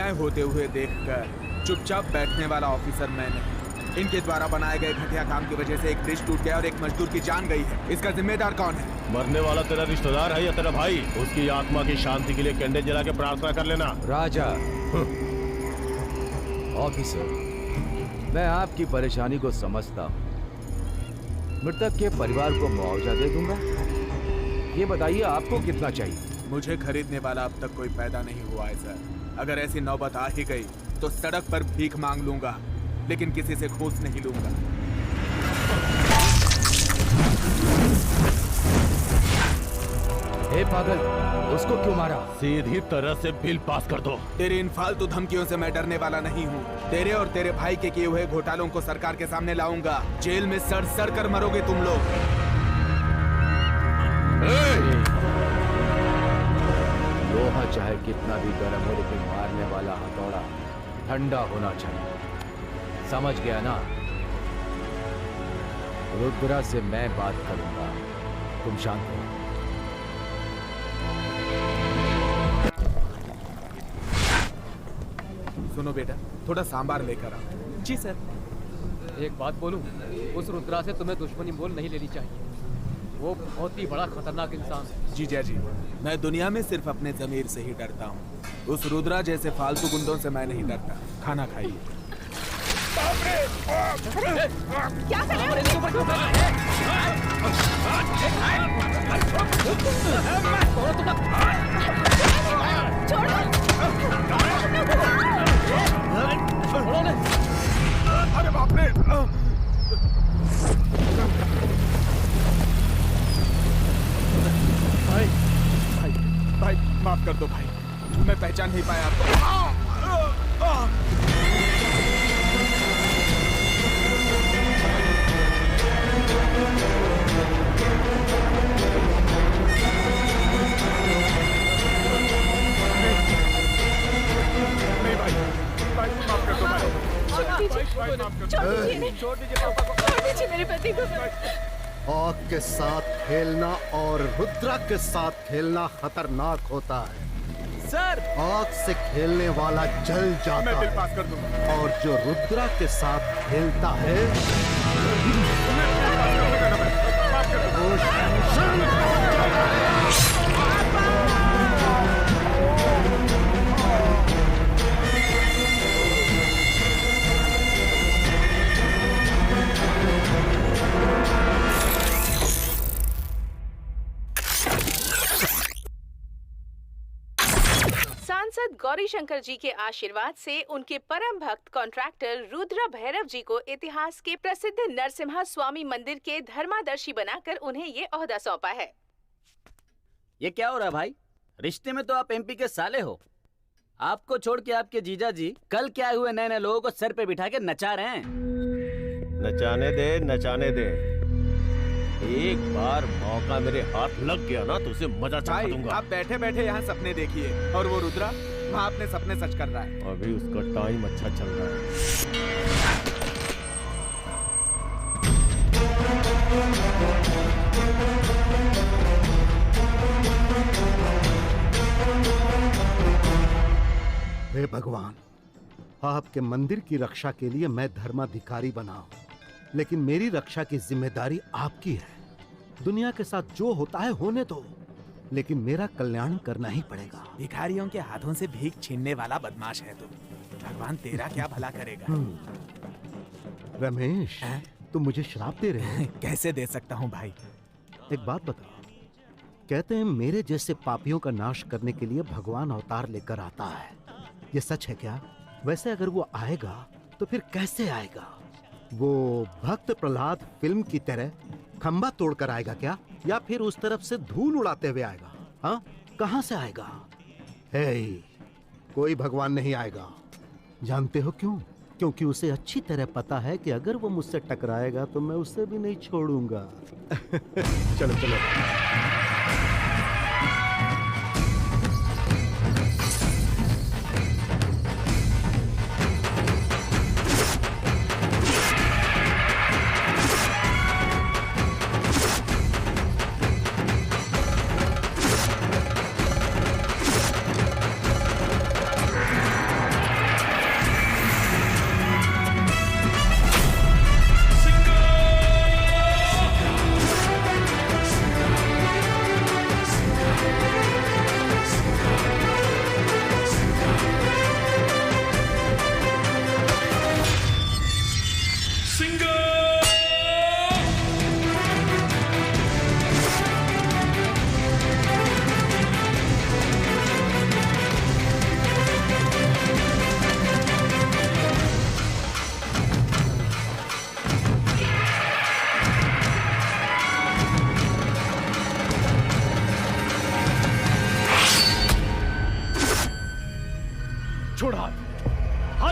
अन्याय होते हुए देखकर चुपचाप बैठने वाला ऑफिसर मैं नहीं। इनके द्वारा बनाए गए घटिया काम की वजह से एक ब्रिज टूट गया और एक मजदूर की जान गई है। इसका जिम्मेदार कौन है? मरने वाला तेरा रिश्तेदार है या तेरा भाई? उसकी आत्मा की शांति के लिए कैंडल जला के प्रार्थना कर लेना। राजा, ऑफिसर, मैं आपकी परेशानी को समझता हूँ। मृतक के परिवार को मुआवजा दे दूंगा। ये बताइए आपको कितना चाहिए? मुझे खरीदने वाला अब तक कोई पैदा नहीं हुआ है सर। अगर ऐसी नौबत आ ही गई तो सड़क पर भीख मांग लूंगा, लेकिन किसी से घूस नहीं लूंगा। हे पागल, उसको क्यों मारा? सीधी तरह से बिल पास कर दो। तेरी इन फालतू धमकियों से मैं डरने वाला नहीं हूँ। तेरे और तेरे भाई के किए हुए घोटालों को सरकार के सामने लाऊंगा। जेल में सड़ सड़ कर मरोगे तुम लोग। लोहा चाहे कितना भी गर्म हो, लेकिन मारने वाला हथौड़ा ठंडा होना चाहिए। समझ गया ना? रुद्रा से मैं बात करूंगा, तुम शांत हो। सुनो बेटा, थोड़ा सांबार लेकर आओ। जी सर। एक बात बोलूं, उस रुद्रा से तुम्हें दुश्मनी मोल नहीं लेनी चाहिए। वो बहुत ही बड़ा खतरनाक इंसान है। जीजा जी, मैं दुनिया में सिर्फ अपने जमीर से ही डरता हूँ। उस रुद्रा जैसे फालतू गुंडों से मैं नहीं डरता। खाना खाइए। क्या कर रहे हो? अरे बाप रे! भाई, भाई, भाई, माफ कर दो भाई। मैं पहचान नहीं पाया आपको। नहीं भाई, भाई माफ कर दो भाई। छोड़ दीजिए मेरे पति को। आग के साथ खेलना और रुद्रा के साथ खेलना खतरनाक होता है सर। आग से खेलने वाला जल जाता मैं बिल है पास कर दूंगा। और जो रुद्रा के साथ खेलता है वो सांसद गौरी शंकर जी के आशीर्वाद से उनके परम भक्त कॉन्ट्रैक्टर रुद्र भैरव जी को इतिहास के प्रसिद्ध नरसिम्हा स्वामी मंदिर के धर्मादर्शी बनाकर उन्हें ये ओहदा सौंपा है। ये क्या हो रहा है भाई? रिश्ते में तो आप एमपी के साले हो। आपको छोड़ के आपके जीजा जी कल के आए हुए नए नए लोगों को सर पे बिठा के नचा रहे हैं। नचाने दे, नचाने दे। एक बार मौका मेरे हाथ लग गया ना तो उसे मजा चखा दूंगा। आप बैठे बैठे यहाँ सपने देखिए और वो रुद्रा वहाँ अपने सपने सच कर रहा है। अभी उसका टाइम अच्छा चल रहा है। हे भगवान, आपके मंदिर की रक्षा के लिए मैं धर्माधिकारी बना हूं, लेकिन मेरी रक्षा की जिम्मेदारी आपकी है। दुनिया के साथ जो होता है होने दो, लेकिन मेरा कल्याण करना ही पड़ेगा। भिखारियों के हाथों से भीख छीनने वाला बदमाश है तू। भगवान तेरा क्या भला करेगा। रमेश, तुम मुझे श्राप दे रहे हो? कैसे दे सकता हूँ भाई। एक बात बताओ, कहते हैं मेरे जैसे पापियों का नाश करने के लिए भगवान अवतार लेकर आता है, ये सच है क्या? वैसे अगर वो आएगा तो फिर कैसे आएगा? वो भक्त प्रहलाद फिल्म की तरह खंबा तोड़कर आएगा क्या, या फिर उस तरफ से धूल उड़ाते हुए आएगा? हाँ, कहां से आएगा? हे, कोई भगवान नहीं आएगा। जानते हो क्यों? क्योंकि उसे अच्छी तरह पता है कि अगर वो मुझसे टकराएगा तो मैं उसे भी नहीं छोड़ूंगा। चलो चलो।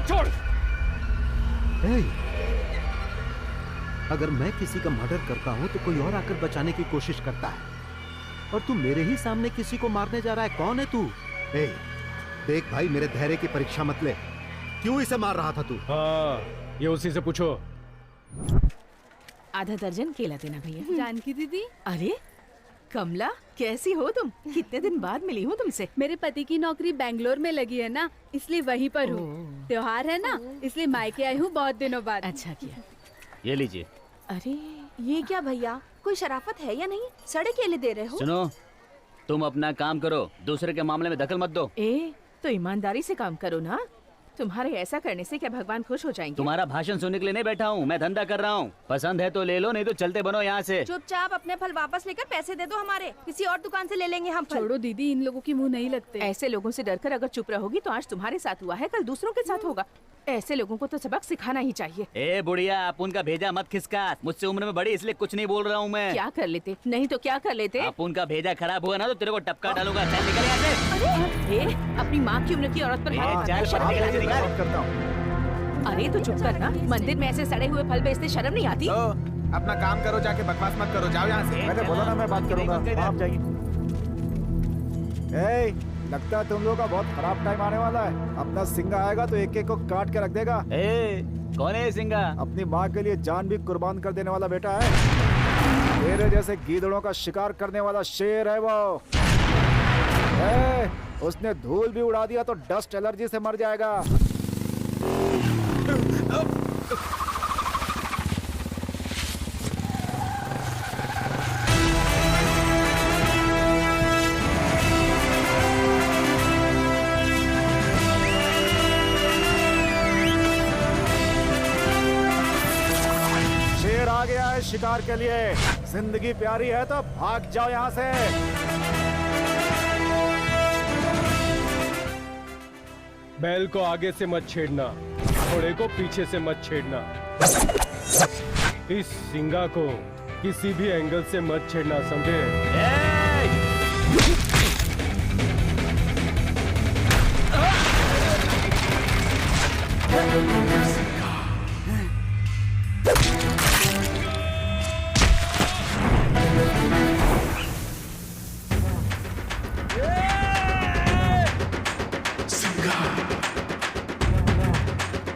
हाथ छोड़। ए, अगर मैं किसी का मर्डर करता हूं तो कोई और आकर बचाने की कोशिश करता है, और तू मेरे ही सामने किसी को मारने जा रहा है। कौन है तू? ए, देख भाई, मेरे धैर्य की परीक्षा मत ले। क्यों इसे मार रहा था तू? हाँ, ये उसी से पूछो। आधा दर्जन केला देना भैया। जानकी दीदी, अरे कमला, कैसी हो तुम? कितने दिन बाद मिली हूँ तुमसे। मेरे पति की नौकरी बेंगलोर में लगी है ना, इसलिए वहीं पर हूँ। त्योहार है ना, इसलिए मायके आई हूँ बहुत दिनों बाद। अच्छा किया। ये लीजिए। अरे ये क्या भैया, कोई शराफत है या नहीं? सड़े केले दे रहे हो? सुनो, तुम अपना काम करो, दूसरे के मामले में दखल मत दो। तो ईमानदारी से काम करो ना। तुम्हारे ऐसा करने से क्या भगवान खुश हो जाएंगे? तुम्हारा भाषण सुनने के लिए नहीं बैठा हूँ, मैं धंधा कर रहा हूँ। पसंद है तो ले लो, नहीं तो चलते बनो यहाँ से। चुपचाप अपने फल वापस लेकर पैसे दे दो हमारे, किसी और दुकान से ले लेंगे हम फल। छोड़ो दीदी, इन लोगों की मुंह नहीं लगते। ऐसे लोगों से डरकर अगर चुप रहोगी तो आज तुम्हारे साथ हुआ है, कल दूसरों के साथ होगा। ऐसे लोगों को तो सबक सिखाना ही चाहिए। ए बुढ़िया, आप उनका भेजा मत खिसका। मुझसे उम्र में बड़ी, इसलिए कुछ नहीं बोल रहा हूँ मैं। क्या कर लेते? नहीं तो क्या कर लेते? आप उनका भेजा खराब हुआ ना तो तेरे को टपका डालूंगा। चल निकल यहाँ से। अरे अपनी माँ की उम्र की औरत पर हाथ चल, शर्म नहीं आती? निकल। करता हूँ। अरे तो चुप कर ना, मंदिर में ऐसे सड़े हुए फल बेचते शर्म नहीं आती? अपना काम करो, जाके बकवास मत करो, जाओ यहाँ से। मैंने बोला ना मैं बात करूंगा, आप जाइए। लगता है तुम लोगों का बहुत खराब टाइम आने वाला है। अपना सिंगा आएगा तो एक एक को काट के रख देगा। कौन है सिंगा? अपनी माँ के लिए जान भी कुर्बान कर देने वाला बेटा है। तेरे जैसे गीदड़ों का शिकार करने वाला शेर है वो। उसने धूल भी उड़ा दिया तो डस्ट एलर्जी से मर जाएगा। शेर आ गया है शिकार के लिए। जिंदगी प्यारी है तो भाग जाओ यहाँ से। बैल को आगे से मत छेड़ना, घोड़े को पीछे से मत छेड़ना। इस सिंगा को किसी भी एंगल से मत छेड़ना, समझे?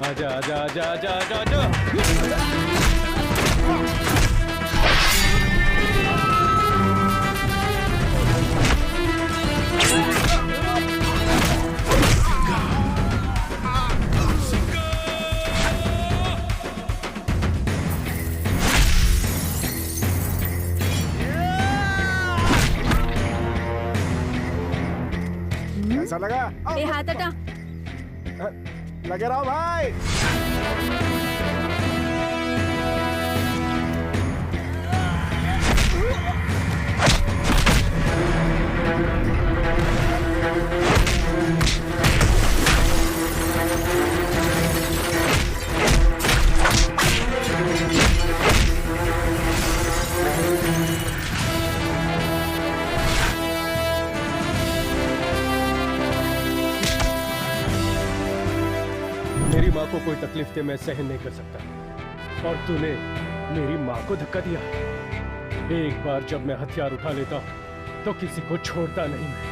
आजा आजा आजा आजा आजा आजा। ऐसा लगा? ए हाथ हटा। लगे रहो भाई। मेरी माँ को कोई तकलीफ दे मैं सहन नहीं कर सकता, और तूने मेरी माँ को धक्का दिया। एक बार जब मैं हथियार उठा लेता हूँ तो किसी को छोड़ता नहीं मैं।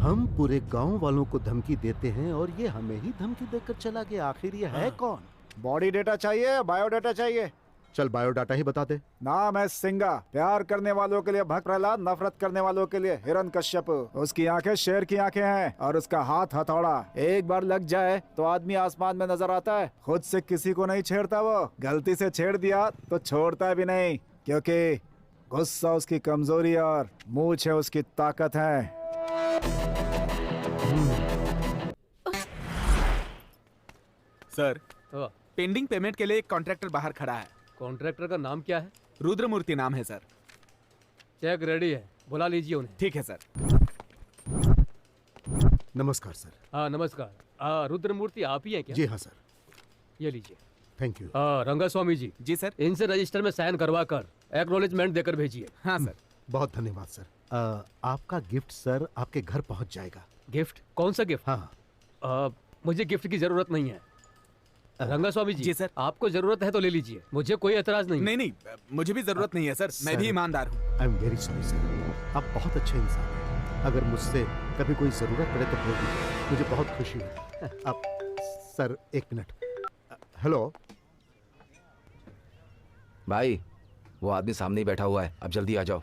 हम पूरे गांव वालों को धमकी देते हैं और ये हमें ही धमकी देकर चला गया। आखिर ये है कौन? बॉडी डेटा चाहिए, बायोडाटा चाहिए? चल बायोडाटा ही बता दे। नाम है सिंगा। प्यार करने वालों के लिए भक्त प्रहलाद, नफरत करने वालों के लिए हिरण्यकश्यप। उसकी आंखें शेर की आंखें हैं और उसका हाथ हथौड़ा। एक बार लग जाए तो आदमी आसमान में नजर आता है। खुद से किसी को नहीं छेड़ता वो, गलती से छेड़ दिया तो छोड़ता भी नहीं, क्योंकि गुस्सा उसकी कमजोरी और मूंछ है उसकी ताकत है। सर, पेंडिंग पेमेंट के लिए एक कॉन्ट्रैक्टर बाहर खड़ा है। कॉन्ट्रैक्टर का नाम क्या है? रुद्रमूर्ति नाम है सर। चेक रेडी है, बुला लीजिए उन्हें। ठीक है सर। नमस्कार सर। हाँ नमस्कार। रुद्रमूर्ति आप ही हैं क्या? जी हाँ सर। ये लीजिए। Thank you. रंगा स्वामी जी, जी सर। इनसे रजिस्टर में साइन करवा कर एक्नॉलेजमेंट देकर भेजिए। हाँ सर। बहुत धन्यवाद सर। आपका गिफ्ट सर आपके घर पहुंच जाएगा। गिफ्ट? कौन सा गिफ्ट? हाँ। मुझे गिफ्ट की जरूरत नहीं है। रंगा स्वामी जी, जी सर। आपको जरूरत है तो ले लीजिए, मुझे कोई एतराज नहीं। नहीं, मुझे भी जरूरत नहीं है सर, मैं भी ईमानदार हूँ। I am very sorry sir, आप बहुत अच्छे इंसान हैं। अगर मुझसे कभी कोई जरूरत पड़े तो बोल दीजिए, मुझे बहुत खुशी है। आप सर 1 मिनट। हेलो भाई, वो आदमी सामने ही बैठा हुआ है, अब जल्दी आ जाओ।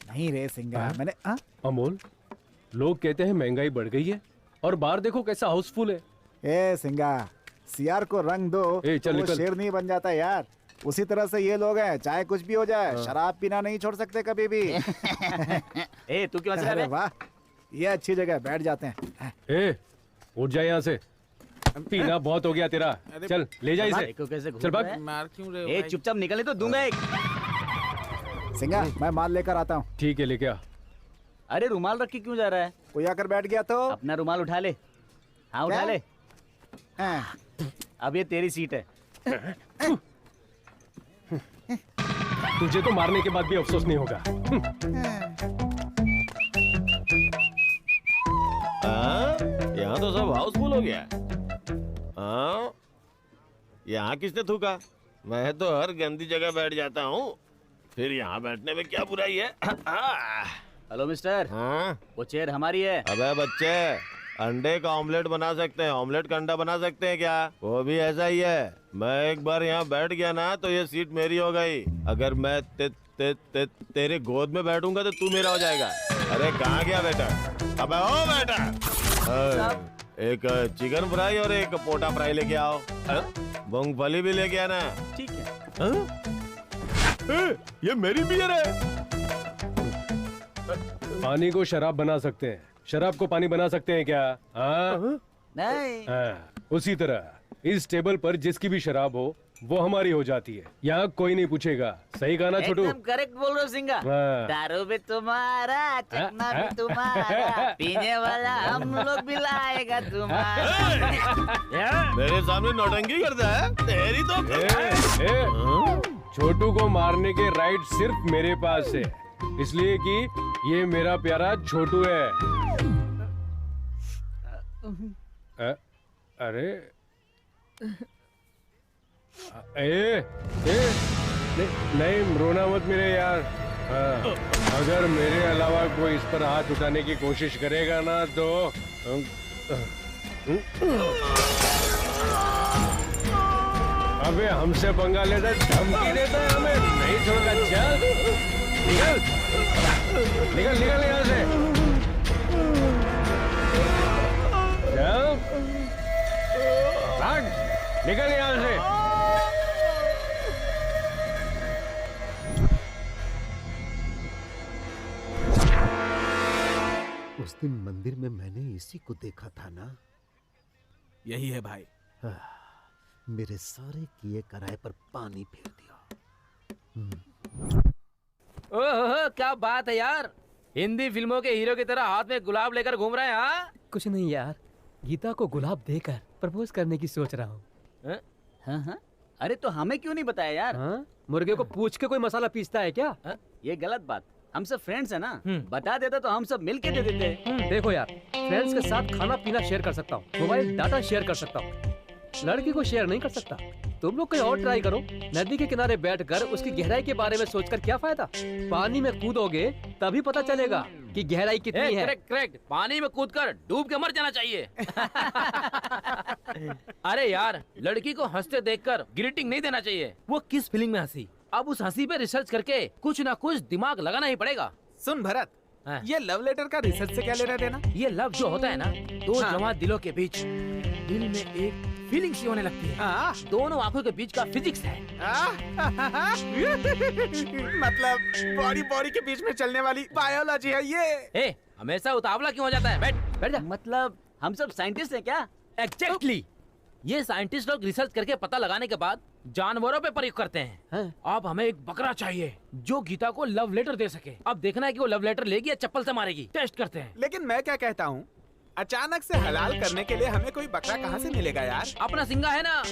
नहीं रे सिंगा, मैंने अमोल, लोग कहते हैं महंगाई बढ़ गई है और बाहर देखो कैसा हाउसफुल है। ए सिंगा, सियार को रंग दो चल तो वो निकल। शेर नहीं बन जाता यार। उसी तरह से ये लोग हैं, चाहे कुछ भी हो जाए शराब पीना नहीं छोड़ सकते कभी भी। ए तू क्यों हंस रहा अरे है? वाह, ये अच्छी जगह है, बैठ जाते हैं। ए, उठ जा यहाँ से, पीना बहुत हो गया तेरा। चल ले जा इसे। देखो कैसे घूम चल भाग। रहा है। मार क्यों रहे हो ए भाई? चुपचाप निकले तो दूंगा एक। सिंगा, मैं माल लेकर आता हूँ। ठीक है, लेके आ। अरे रुमाल रख के क्यों जा रहा है? कोई आकर बैठ गया तो अपना रुमाल उठा ले। हाँ उठा क्या? ले। हाँ। अब ये तेरी सीट है। तुझे तो मारने के बाद भी अफसोस नहीं होगा। यहाँ तो सब हाउसफुल हो गया। यहाँ किसने थूका? मैं तो हर गंदी जगह बैठ जाता हूँ, फिर यहाँ बैठने में क्या बुराई है? Hello mister. हाँ? वो चेयर हमारी है। अबे बच्चे, अंडे का ऑमलेट बना सकते हैं, ऑमलेट का अंडा बना सकते हैं क्या? वो भी ऐसा ही है। मैं एक बार यहाँ बैठ गया ना तो ये सीट मेरी हो गई। अगर मैं तेरे गोद में बैठूंगा तो तू मेरा हो जाएगा। अरे कहाँ गया बेटा? अबे ओ बेटा, एक चिकन फ्राई और एक पोटा फ्राई लेके आओ। मूंगफली भी लेके आना। ठीक है। ये मेरी बियर है। पानी को शराब बना सकते हैं, शराब को पानी बना सकते हैं क्या? हाँ? नहीं। हाँ, उसी तरह इस टेबल पर जिसकी भी शराब हो वो हमारी हो जाती है। यहाँ कोई नहीं पूछेगा। सही कहा ना छोटू? एकदम करेक्ट बोल रहे हो सिंगा। हाँ। दारू भी तुम्हारा, चखना भी तुम्हारा, पीने वाला हम लोग भी लाएगा तुम्हारा। मेरे सामने नौटंकी करता है, तेरी तो छोटू को मारने के राइट सिर्फ मेरे पास है, इसलिए कि ये मेरा प्यारा छोटू है। अरे नहीं, रोना मत मेरे यार। अगर मेरे अलावा कोई इस पर हाथ उठाने की कोशिश करेगा ना तो अबे हमसे पंगा लेता है, धमकी देता है हमें, नहीं छोड़ेगा। चल निकल यहाँ से। चल भाग, निकल यहाँ से। उस दिन मंदिर में मैंने इसी को देखा था ना। यही है भाई। मेरे सारे किए कराए पर पानी फेर दिया। ओहो, क्या बात है यार, हिंदी फिल्मों के हीरो की तरह हाथ में गुलाब लेकर घूम रहे हैं। हाँ? कुछ नहीं यार, गीता को गुलाब देकर प्रपोज करने की सोच रहा हूँ। हाँ? अरे तो हमें क्यों नहीं बताया यार? हाँ? मुर्गे को पूछ के कोई मसाला पीसता है क्या? ये गलत बात। हम सब फ्रेंड्स हैं ना, बता देता तो हम सब मिलके दे देते। देखो यार, फ्रेंड्स के साथ खाना पीना शेयर कर सकता हूँ, मोबाइल डाटा शेयर कर सकता हूँ, लड़की को शेयर नहीं कर सकता। तुम लोग कहीं और ट्राई करो। नदी के किनारे बैठकर उसकी गहराई के बारे में सोचकर क्या फायदा? पानी में कूदोगे तभी पता चलेगा कि गहराई कितनी है। करेक्ट, पानी में कूदकर डूब के मर जाना चाहिए। अरे यार, लड़की को हंसते देखकर ग्रीटिंग नहीं देना चाहिए। वो किस फीलिंग में हंसी, अब उस हंसी पे रिसर्च करके कुछ ना कुछ दिमाग लगाना ही पड़ेगा। सुन भरत, ये लव लेटर का रिसर्च से क्या लेना देना? ये लव जो होता है ना, दो जवां दिलों के बीच दिल में एक फीलिंग सी होने लगती है। दोनों आंखों के बीच का फिजिक्स है। मतलब बॉडी के बीच में चलने वाली बायोलॉजी है ये। हमेशा उतावला क्यों हो जाता है? बैठ जा। मतलब हम सब साइंटिस्ट हैं क्या? एग्जैक्टली। ये साइंटिस्ट लोग रिसर्च करके पता लगाने के बाद जानवरों पे प्रयोग करते हैं। अब हमें एक बकरा चाहिए जो गीता को लव लेटर दे सके। अब देखना है कि वो लव लेटर लेगी या चप्पल से मारेगी। टेस्ट करते हैं। लेकिन मैं क्या कहता हूँ, अचानक से हलाल करने के लिए हमें कोई बकरा कहाँ से मिलेगा यार? अपना सिंगा है ना,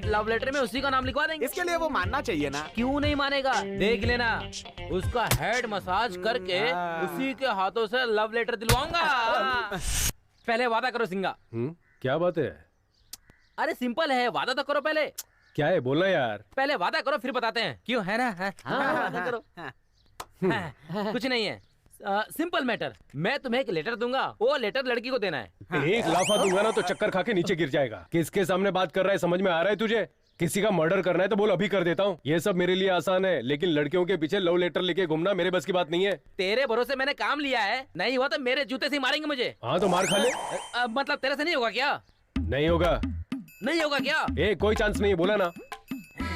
लव लेटर में उसी का नाम लिखवा देंगे। इसके लिए वो मानना चाहिए ना। क्यों नहीं मानेगा, देख लेना, उसका हेड मसाज करके उसी के हाथों से लव लेटर दिलवाऊंगा। पहले वादा करो सिंगा। क्या बात है? अरे सिंपल है, वादा तो करो पहले। क्या है बोलना यार। पहले वादा करो फिर बताते हैं, क्यों है ना? वादा करो। कुछ नहीं है, सिंपल मैटर। मैं तुम्हें एक लेटर दूंगा, वो लेटर लड़की को देना है। एक लाफा दूंगा ना तो चक्कर खा के नीचे गिर जाएगा। किसके सामने बात कर रहा है, समझ में आ रहा है तुझे? किसी का मर्डर करना है तो बोल, अभी कर देता हूँ। ये सब मेरे लिए आसान है, लेकिन लड़कियों के पीछे लव लेटर लेके घूमना मेरे बस की बात नहीं है। तेरे भरोसे मैंने काम लिया है, नहीं हुआ तो मेरे जूते से मारेंगे मुझे। हाँ तो मार खा ले। मतलब तेरे से नहीं होगा क्या? नहीं होगा। नहीं होगा क्या? कोई चांस नहीं है, बोला ना।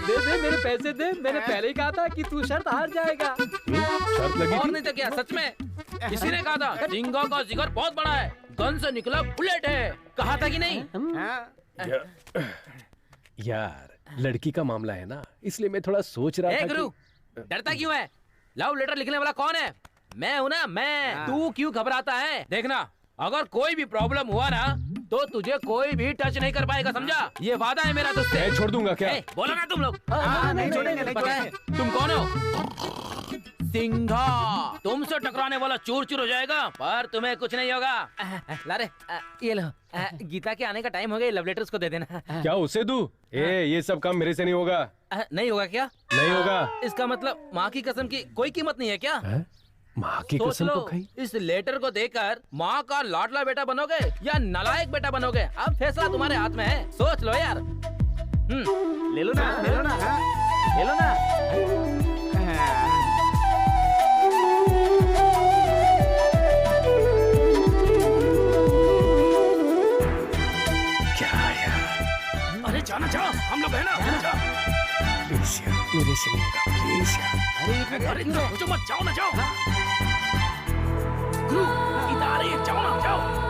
दे दे मेरे पैसे दे, मैंने पहले ही कहा था कि तू शर्त हार जाएगा। शर्त लगी और थी? नहीं तो क्या, सच में किसी ने कहा था सिंगा का जिगर बहुत बड़ा है, गन से निकला बुलेट है, कहा था कि नहीं? यार लड़की का मामला है ना, इसलिए मैं थोड़ा सोच रहा था। गुरु, डरता क्यों है? लव लेटर लिखने वाला कौन है? मैं हूं ना, मैं। तू क्यों घबराता है? देखना, अगर कोई भी प्रॉब्लम हुआ ना तो तुझे कोई भी टच नहीं कर पाएगा, समझा? ये वादा है मेरा तुझसे। छोड़ दूंगा क्या? बोला ना तुम लोग। नहीं छोड़ेंगे, नहीं पता है तुम कौन हो? सिंघा। तुमसे टकराने वाला चूर चूर हो जाएगा, पर तुम्हें कुछ नहीं होगा। लारे, ये लो, गीता के आने का टाइम हो गया, लव लेटर उसको दे देना। क्या उसे दूं? ये सब काम मेरे से नहीं होगा। नहीं होगा क्या? नहीं होगा। इसका मतलब माँ की कसम की कोई कीमत नहीं है क्या? माँ की कसम को खाई? इस लेटर को देकर माँ का लाडला बेटा बनोगे या नालायक बेटा बनोगे, अब फैसला तुम्हारे हाथ में है। सोच लो यार। ले लो ना, ले लो ना, ले लो ना। क्या यार? अरे जाना, जाओ, हम लोग है ना। प्लीज यार, मेरे से नहीं होगा, प्लीज यार। अरे सोचो मत, जाओ ना, जाओ। गुरु, इधर आ रही है, जाओ ना, जाओ।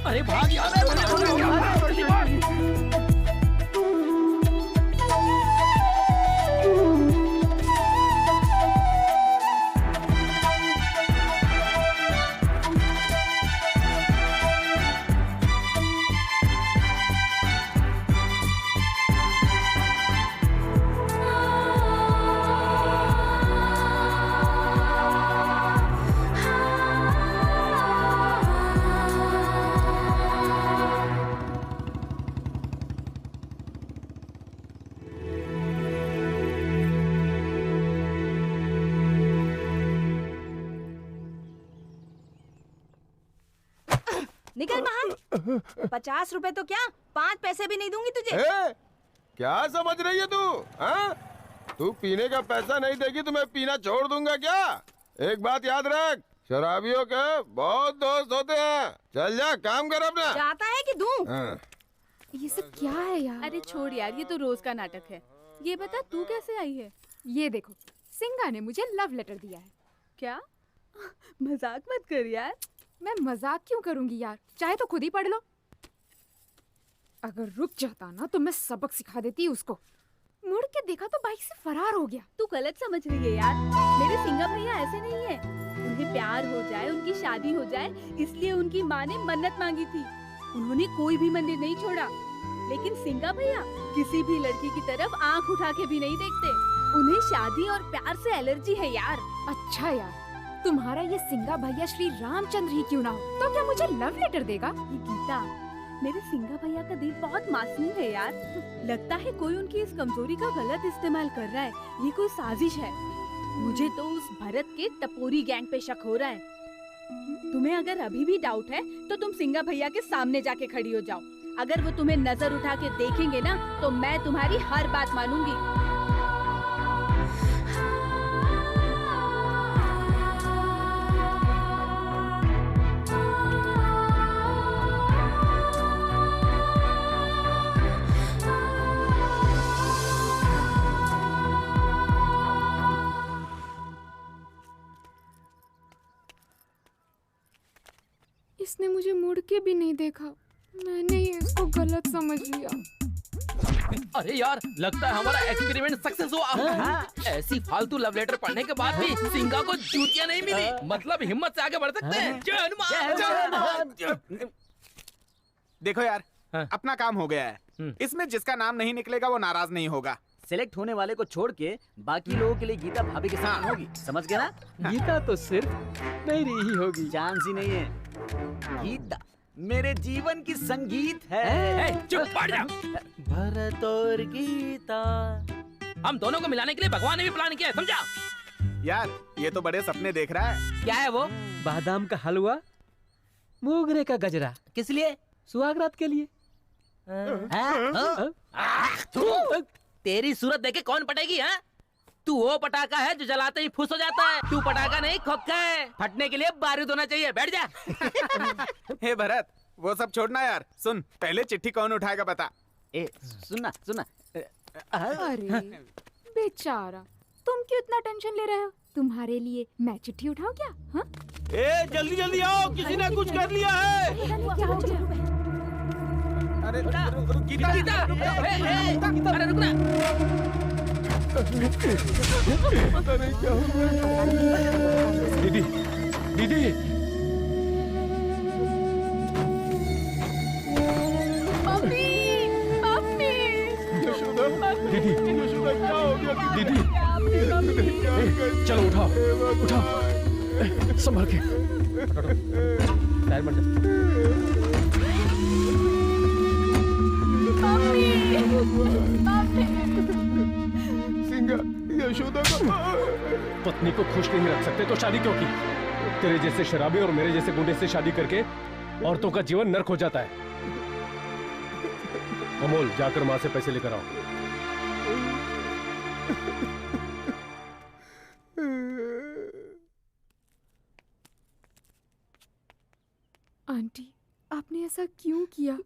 अरे भाग यार, निकल बाहर। 50 रुपए तो क्या, 5 पैसे भी नहीं दूंगी तुझे। क्या समझ रही है तू? तू पीने का पैसा नहीं देगी तो मैं पीना छोड़ दूंगा क्या? एक बात याद रख, शराबियों के बहुत दोस्त होते हैं। चल जा, काम कर अपना। जाता है कि दूं? ये सब क्या है यार? अरे छोड़ यार, ये तो रोज का नाटक है। ये बता तू कैसे आई है? ये देखो, सिंगा ने मुझे लव लेटर दिया है। क्या? मजाक मत कर यार। मैं मजाक क्यों करूंगी यार, चाहे तो खुद ही पढ़ लो। अगर रुक जाता ना तो मैं सबक सिखा देती उसको। मुड़ के देखा तो बाइक से फरार हो गया। तू गलत समझ रही है यार, मेरे सिंगा भैया ऐसे नहीं है। उन्हें प्यार हो जाए, उनकी शादी हो जाए, इसलिए उनकी माँ ने मन्नत मांगी थी। उन्होंने कोई भी मंदिर नहीं छोड़ा। लेकिन सिंगा भैया किसी भी लड़की की तरफ आंख उठा के भी नहीं देखते। उन्हें शादी और प्यार से एलर्जी है यार। अच्छा यार, तुम्हारा ये सिंगा भैया श्री रामचंद्र ही क्यों ना हो, तो क्या मुझे लव लेटर देगा? ये गीता, मेरे सिंगा भैया का दिल बहुत मासूम है यार। लगता है कोई उनकी इस कमजोरी का गलत इस्तेमाल कर रहा है। ये कोई साजिश है। मुझे तो उस भरत के टपोरी गैंग पे शक हो रहा है। तुम्हें अगर अभी भी डाउट है तो तुम सिंगा भैया के सामने जाके खड़ी हो जाओ। अगर वो तुम्हें नजर उठा के देखेंगे ना तो मैं तुम्हारी हर बात मानूंगी। इसने मुझे मुड़ के भी नहीं देखा। मैंने ही इसको गलत समझ लिया। अरे यार, लगता है हमारा एक्सपेरिमेंट सक्सेस हुआ। ऐसी फालतू लव लेटर पढ़ने के बाद भी सिंगा को जूतियां नहीं मिली। मतलब हिम्मत से आगे बढ़ सकते हैं। जय हनुमान, जय हनुमान। देखो यार, अपना काम हो गया है। इसमें जिसका नाम नहीं निकलेगा वो नाराज नहीं होगा। सिलेक्ट होने वाले को छोड़ के बाकी लोगों के लिए गीता भाभी के साथ होगी, समझ गया ना? गीता तो सिर्फ मेरी ही होगी। चांस ही नहीं है। गीता मेरे जीवन की संगीत है। चुप पड़ जा। भरत और गीता, हम दोनों को मिलाने के लिए भगवान ने भी प्लान किया है, समझा? यार ये तो बड़े सपने देख रहा है। क्या है वो? बादाम का हलवा, मोगरे का गजरा। किस लिए? सुहागरात के लिए। तेरी सूरत देखे कौन पटेगी? हाँ, तू वो पटाखा है जो जलाते ही फुस हो जाता है। तू पटाखा नहीं, खोखा है। फटने के लिए बारूद होना चाहिए। बैठ जा। हे भरत, वो सब छोड़ना यार। सुन, पहले चिट्ठी कौन उठाएगा बता। सुनना सुनना। अरे बेचारा, तुम क्यों इतना टेंशन ले रहे हो? तुम्हारे लिए मैं चिट्ठी उठाऊं क्या? हाँ? ए जल्दी जल्दी आओ, किसी ने कुछ कर लिया है। क्या हो गया? अरे गीता, गीता, अरे रुक ना। पता नहीं क्या हो गया। दीदी, दीदी। Mummy, mummy. दीदी, क्या हो गया? दीदी, चलो उठाओ, उठाओ, संभाल के। टायर बन जा। सिंगा, यशोदा को पत्नी को खुश नहीं रख सकते तो शादी क्यों की? तेरे जैसे शराबी और मेरे जैसे गुंडे से शादी करके औरतों का जीवन नर्क हो जाता है। अमोल, जाकर माँ से पैसे लेकर आओ। आंटी, आपने ऐसा क्यों किया?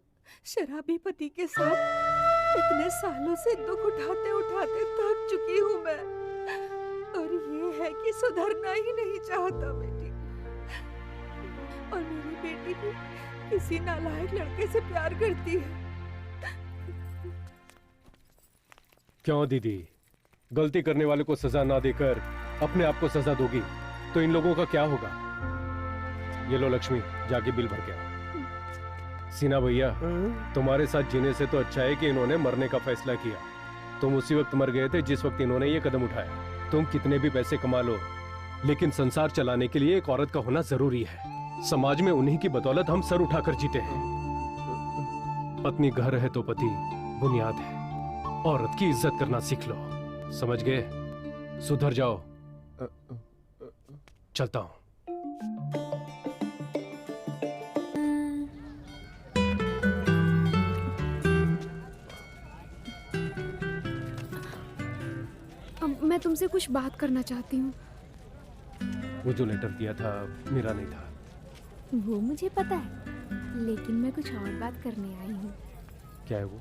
शराबी पति के साथ इतने सालों से दुख उठाते उठाते थक चुकी हूँ मैं। और ये है कि सुधरना ही नहीं चाहता बेटी। और मेरी बेटी भी किसी नालायक लड़के से प्यार करती है। क्यों दीदी, गलती करने वाले को सजा ना देकर अपने आप को सजा दोगी तो इन लोगों का क्या होगा? ये लो लक्ष्मी, जाके बिल भर के आओ। सीना भैया, तुम्हारे साथ जीने से तो अच्छा है कि इन्होंने मरने का फैसला किया। तुम उसी वक्त मर गए थे जिस वक्त इन्होंने ये कदम उठाया। तुम कितने भी पैसे कमा लो, लेकिन संसार चलाने के लिए एक औरत का होना जरूरी है। समाज में उन्हीं की बदौलत हम सर उठाकर जीते हैं। पत्नी घर है तो पति बुनियाद है। औरत की इज्जत करना सीख लो, समझ गए? सुधर जाओ। चलता हूं। मैं तुमसे कुछ बात करना चाहती हूँ। वो जो लेटर दिया था मेरा नहीं था। वो मुझे पता है, लेकिन मैं कुछ और बात करने आई हूँ। क्या है वो?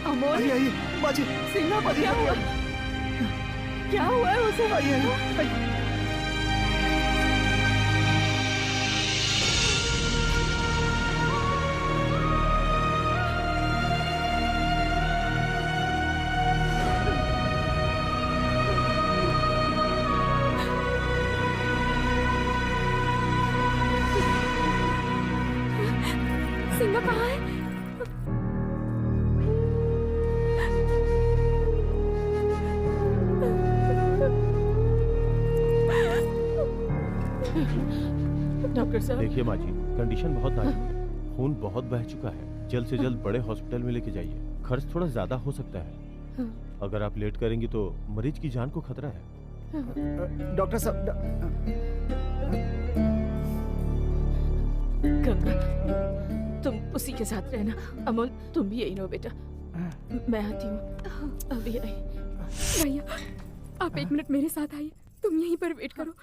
अमोल, आइए आइए बाजी, सिंघा बाजी, क्या हुआ? क्या हुआ है उसे? आइए आइए आइए। सिंघा कहाँ है? डॉक्टर साहब, देखिए माँ जी, कंडीशन बहुत नाजुक है, खून बहुत बह चुका है, जल्द से जल्द बड़े हॉस्पिटल में लेके जाइए। खर्च थोड़ा ज्यादा हो सकता है, अगर आप लेट करेंगी तो मरीज की जान को खतरा है। डॉक्टर साहब, गंगा, तुम उसी के साथ रहना। अमोल, तुम भी यही रहो बेटा, मैं आती हूँ, अभी आई। भैया, आप 1 मिनट मेरे साथ आइए, तुम यहीं पर वेट करो।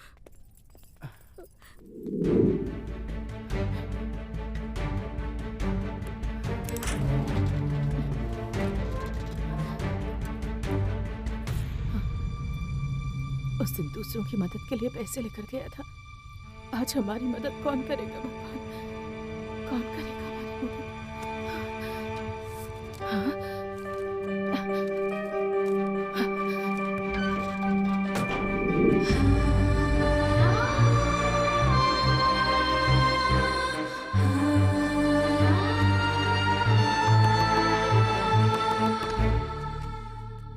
उस दिन दूसरों की मदद के लिए पैसे लेकर गया था, आज हमारी मदद कौन करेगा भगवान? कौन करेगा हमारी मदद? हाँ?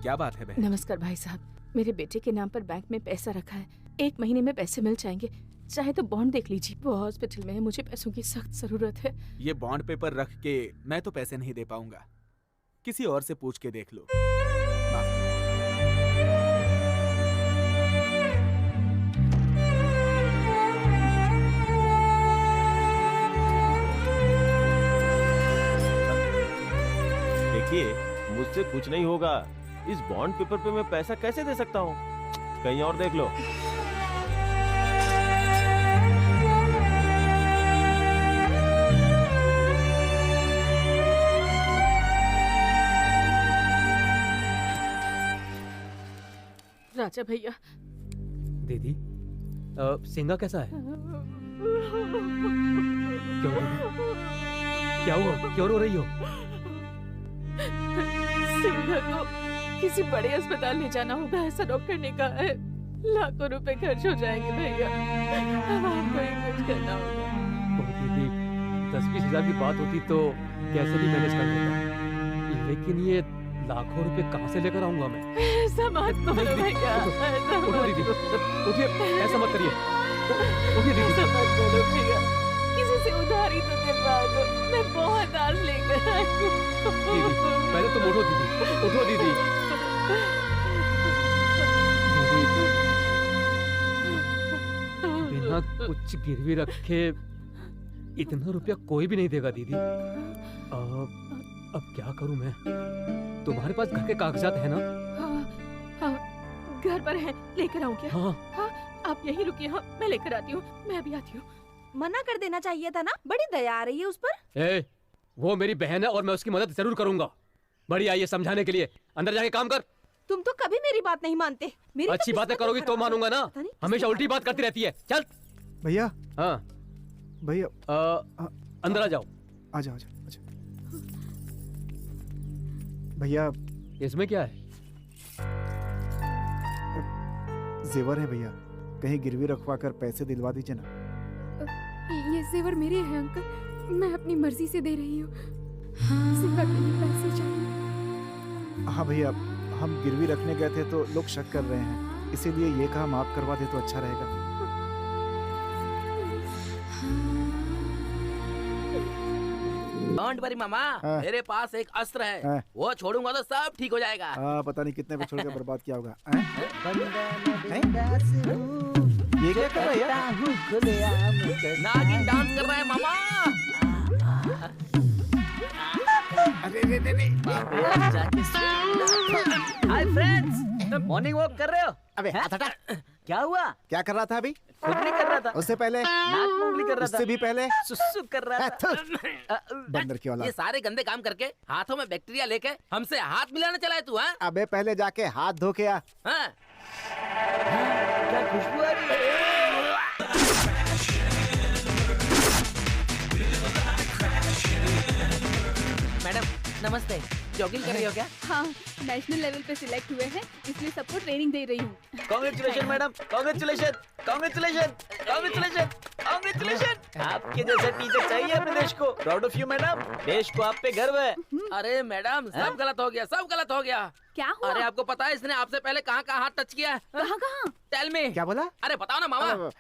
क्या बात है बहन? नमस्कार भाई साहब, मेरे बेटे के नाम पर बैंक में पैसा रखा है, 1 महीने में पैसे मिल जाएंगे। चाहे तो बॉन्ड देख लीजिए, वो हॉस्पिटल में है, मुझे पैसों की सख्त जरूरत है। ये बॉन्ड पेपर रख के मैं तो पैसे नहीं दे पाऊंगा, किसी और से पूछ के देख लो। देखिए, मुझसे कुछ नहीं होगा, इस बॉन्ड पेपर पे मैं पैसा कैसे दे सकता हूँ? कहीं और देख लो। राजा भैया। दीदी, सिंघा कैसा है? क्यों दीदी? क्या हुआ? क्यों रो रही हो? सिंघा को किसी बड़े अस्पताल ले जाना होगा, ऐसा डॉक्टर ने कहा है। लाखों रुपए खर्च हो जाएंगे भैया, अब आपको ही कुछ करना होगा। दीदी, 10-20 हजार की बात होती तो कैसे भी मैनेज कर लेता, लेकिन ये लाखों रुपए कहाँ से लेकर आऊंगा मैं? ऐसा मत बोलो भैया, उठो दीदी, उठिए, ऐसा मत करिए, उठिए दीदी। ऐसा मत बोलो भैया, किसी से उधारी तो दिलवा दो, मैं बहुत आज लेकर आई हूँ। दीदी, पहले तुम उठो दीदी, उठो दीदी। बिना कुछ गिरवी रखे इतना रुपया कोई भी नहीं देगा दीदी। अब क्या करूं मैं? तुम्हारे पास घर के कागजात है ना? हाँ, घर पर है, लेकर आऊं क्या? हाँ, आप यहीं रुकिए, हाँ, मैं लेकर आती हूँ, मैं अभी आती हूँ। मना कर देना चाहिए था ना, बड़ी दया आ रही है उस पर। वो मेरी बहन है और मैं उसकी मदद जरूर करूंगा। बड़ी आई है समझाने के लिए, अंदर जाके काम कर। तुम तो कभी मेरी बात नहीं मानते। मेरी अच्छी बातें करोगी तो मानूंगा ना, हमेशा उल्टी बात करती रहती है। चल भैया। हाँ भैया, अंदर आ जाओ। आ जाओ। भैया, इसमें क्या है? जेवर है भैया। कहीं गिरवी रखवा कर पैसे दिलवा दीजिए ना। ये जेवर मेरे हैं अंकल, मैं अपनी मर्जी से दे रही हूँ। सिंगा के लिए पैसे चाहिए। हाँ भैया, हम गिरवी रखने गए थे तो लोग शक कर रहे हैं, इसीलिए ये काम आप करवा दे तो अच्छा रहेगा। डोंट वरी मामा, हाँ। मेरे पास एक अस्त्र है, हाँ। वो छोड़ूंगा तो सब ठीक हो जाएगा। पता नहीं कितने पे छोड़ के बर्बाद किया होगा। ये क्या कर रहा है? नागिन डांस कर रहा है मामा। हाय फ्रेंड्स, मॉर्निंग वॉक कर रहे हो? अबे हाथ हटा। क्या हुआ? क्या कर रहा था अभी? खुद नहीं कर रहा था, उससे पहले नाक मूंगली कर रहा था, उससे भी पहले सुसु कर रहा था। बंदर की औलाद। ये सारे गंदे काम करके हाथों में बैक्टीरिया लेके हमसे हाथ मिलाना चला है तू? हाँ अबे पहले जाके हाथ धो के आ। हाँ? क्या खुशबू आ रही है? मैडम नमस्ते, जॉगिंग कर रही हो क्या? हाँ, नेशनल लेवल पे सिलेक्ट हुए हैं, इसलिए सबको ट्रेनिंग दे रही हूँ। Congratulation madam, congratulation, congratulation, congratulation, congratulation. आपके जैसा टीचर चाहिए अपने देश को। प्राउड ऑफ यू मैडम, देश को आप पे गर्व है। अरे मैडम, सब गलत हो गया, सब गलत हो गया। क्या हुआ? अरे आपको पता है इसने आपसे पहले कहाँ कहाँ हाथ टच किया है? कहाँ कहाँ? Tell me. क्या बोला? अरे बताओ ना मामा।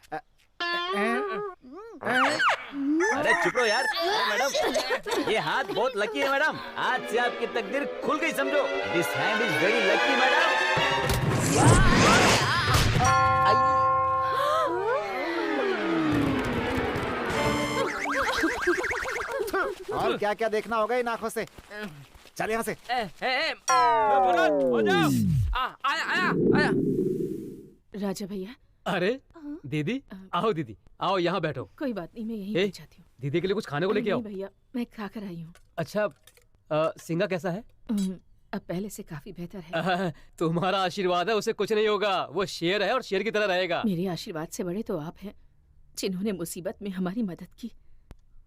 अरे चुप रहो यार। मैडम ये हाथ बहुत लकी है मैडम, आज से आपकी तकदीर खुल गई समझो। This hand is very lucky madam. और क्या क्या देखना होगा इन आंखों से। चल यहाँ से। आया। राजा भैया। अरे दीदी, आओ दीदी, आओ यहाँ बैठो। कोई बात नहीं, मैं यहीं ए, बैठ जाती हूँ। दीदी के लिए कुछ खाने को लेके आओ। नहीं भैया, मैं खा कर आई हूँ। अच्छा, सिंगा कैसा है? अब पहले से काफी बेहतर है। तुम्हारा आशीर्वाद है, उसे कुछ नहीं होगा। वो शेर है और शेर की तरह रहेगा। मेरे आशीर्वाद से बड़े तो आप हैं, जिन्होंने मुसीबत में हमारी मदद की।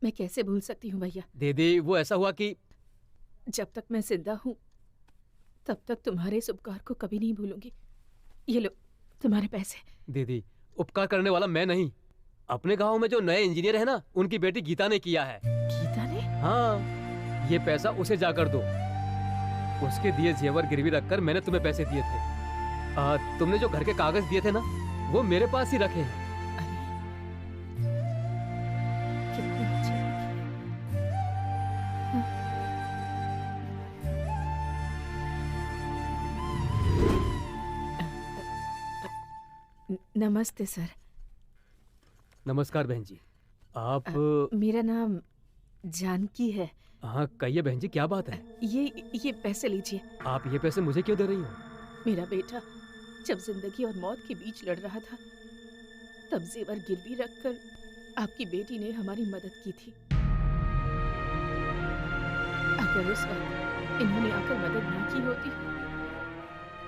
मैं कैसे भूल सकती हूँ भैया। दीदी वो ऐसा हुआ कि जब तक मैं जिंदा हूँ तब तक तुम्हारे इस उपकार को कभी नहीं भूलूंगी। ये लो तुम्हारे पैसे। दीदी उपकार करने वाला मैं नहीं, अपने गांव में जो नए इंजीनियर है ना, उनकी बेटी गीता ने किया है। गीता ने? हाँ, ये पैसा उसे जाकर दो। उसके दिए जेवर गिरवी रखकर मैंने तुम्हें पैसे दिए थे। तुमने जो घर के कागज दिए थे ना, वो मेरे पास ही रखे हैं। नमस्ते सर। नमस्कार बहन जी। आप मेरा नाम जानकी है। हाँ कहिए बहन जी, क्या बात है? ये पैसे लीजिए। आप ये पैसे मुझे क्यों दे रही हो? मेरा बेटा जब जिंदगी और मौत के बीच लड़ रहा था, तब जेवर गिरवी रखकर आपकी बेटी ने हमारी मदद की थी। अगर उस वक्त इन्होंने आकर मदद ना की होती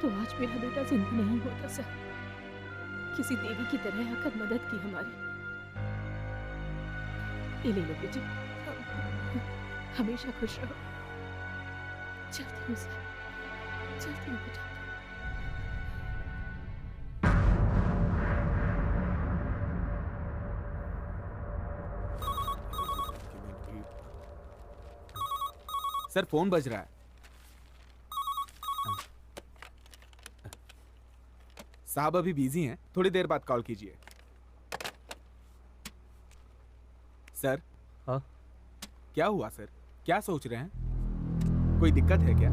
तो आज मेरा बेटा जिंदा नहीं होता सर। किसी देवी की तरह आकर मदद की हमारी। ये ले लो बेटी, हमेशा खुश रहो। चलती हूँ सर, चलती हूँ बेटा। सर फोन बज रहा है। साहब अभी बिजी हैं, थोड़ी देर बाद कॉल कीजिए। सर। हाँ? क्या हुआ सर? क्या सोच रहे हैं? कोई दिक्कत है क्या?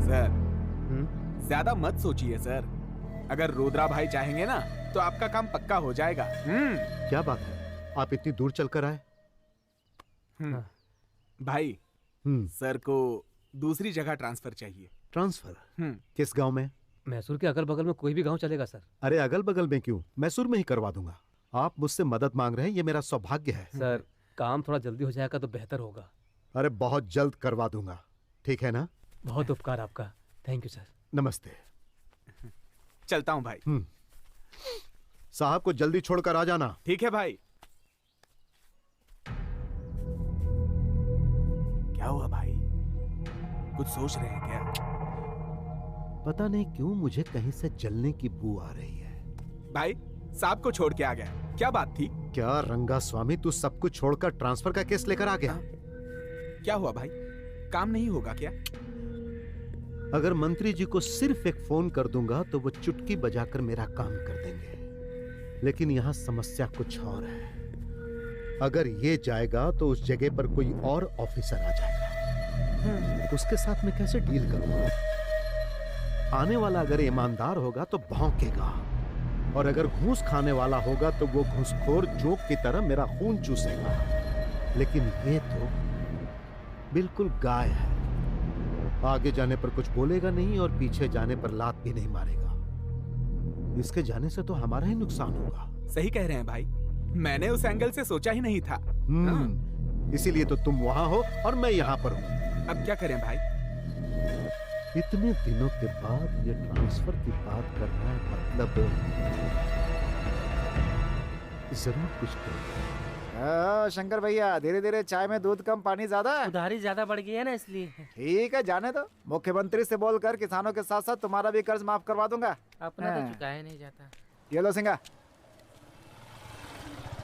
सर ज्यादा मत सोचिए सर। अगर रुद्रा भाई चाहेंगे ना तो आपका काम पक्का हो जाएगा। क्या बात है, आप इतनी दूर चलकर आए? भाई सर को दूसरी जगह ट्रांसफर चाहिए। ट्रांसफर? किस गांव में? मैसूर के अगल बगल में कोई भी गांव चलेगा सर। अरे अगल बगल में क्यों, मैसूर में ही करवा दूंगा। आप मुझसे मदद मांग रहे हैं, ये मेरा सौभाग्य है। सर काम थोड़ा जल्दी हो जाएगा तो बेहतर होगा। अरे बहुत जल्द करवा दूंगा, ठीक है ना? बहुत उपकार आपका, थैंक यू सर। नमस्ते। चलता हूँ भाई। साहब को जल्दी छोड़कर आ जाना। ठीक है भाई। क्या हुआ भाई? कुछ सोच रहे हैं क्या? पता नहीं क्यों मुझे कहीं से जलने की बू आ रही है। भाई साहब को छोड़ के आ गया, क्या बात थी? क्या रंगा स्वामी, तू सब कुछ छोड़कर ट्रांसफर का केस लेकर आ गया? क्या हुआ भाई, काम नहीं होगा क्या? अगर मंत्री जी को सिर्फ एक फोन कर दूंगा तो वो चुटकी बजाकर मेरा काम कर देंगे, लेकिन यहाँ समस्या कुछ और है। अगर ये जाएगा तो उस जगह पर कोई और ऑफिसर आ जाएगा, उसके साथ मैं कैसे डील करूंगा? आने वाला अगर ईमानदार होगा तो भौंकेगा, और अगर घूस खाने वाला होगा तो वो घूसखोर जोक की तरह मेरा खून चूसेगा। लेकिन ये तो बिल्कुल गाय है, आगे जाने पर कुछ बोलेगा नहीं और पीछे जाने पर लात भी नहीं मारेगा। इसके जाने से तो हमारा ही नुकसान होगा। सही कह रहे हैं भाई, मैंने उस एंगल से सोचा ही नहीं था। इसीलिए तो तुम वहां हो और मैं यहाँ पर हूँ। अब क्या करें भाई? इतने दिनों के बाद ये ट्रांसफर की बात कर रहा है, मतलब जरूर कुछ करेगा। शंकर भैया, धीरे धीरे चाय में दूध कम पानी ज्यादा। उधारी ज्यादा बढ़ गई है ना, इसलिए। ठीक है, जाने दो। मुख्यमंत्री से बोलकर किसानों के साथ साथ तुम्हारा भी कर्ज माफ करवा दूंगा। अपना तो चुकाया नहीं जाता। ये लो सिंगा।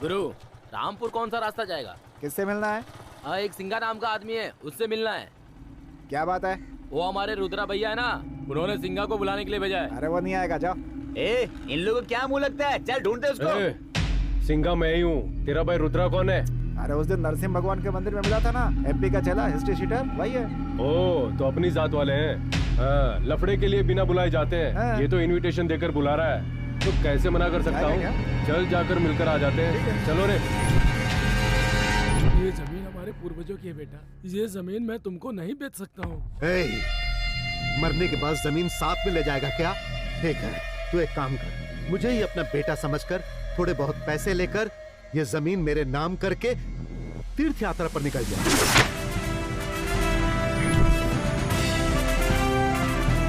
गुरु, रामपुर कौन सा रास्ता जाएगा? किससे मिलना है? एक सिंगा नाम का आदमी है, उससे मिलना है। क्या बात है? वो हमारे रुद्रा भैया है ना, उन्होंने सिंगा को बुलाने के लिए भेजा है। अरे वो नहीं आएगा, जाओ। इन लोगों को क्या मुंह लगता है? चल ढूंढते उसको। सिंगा मैं ही हूँ, तेरा भाई रुद्रा कौन है? अरे उस दिन नरसिंह भगवान के मंदिर में मिला था ना, एमपी का चला हिस्ट्री शीटर, वही है। ओ, तो अपनी जात वाले हैं। लफड़े के लिए बिना बुलाए जाते हैं। ये तो इनविटेशन देकर बुला रहा है, तो कैसे मना कर सकता हूँ? चल जाकर मिलकर आ जाते हैं। चलो रे। ये जमीन हमारे पूर्वजों की है बेटा, ये जमीन मैं तुमको नहीं बेच सकता हूँ। मरने के बाद जमीन साथ में ले जाएगा क्या? ठीक है, तू एक काम कर, मुझे ही अपना बेटा समझकर थोड़े बहुत पैसे लेकर ये जमीन मेरे नाम करके तीर्थ यात्रा पर निकल जा।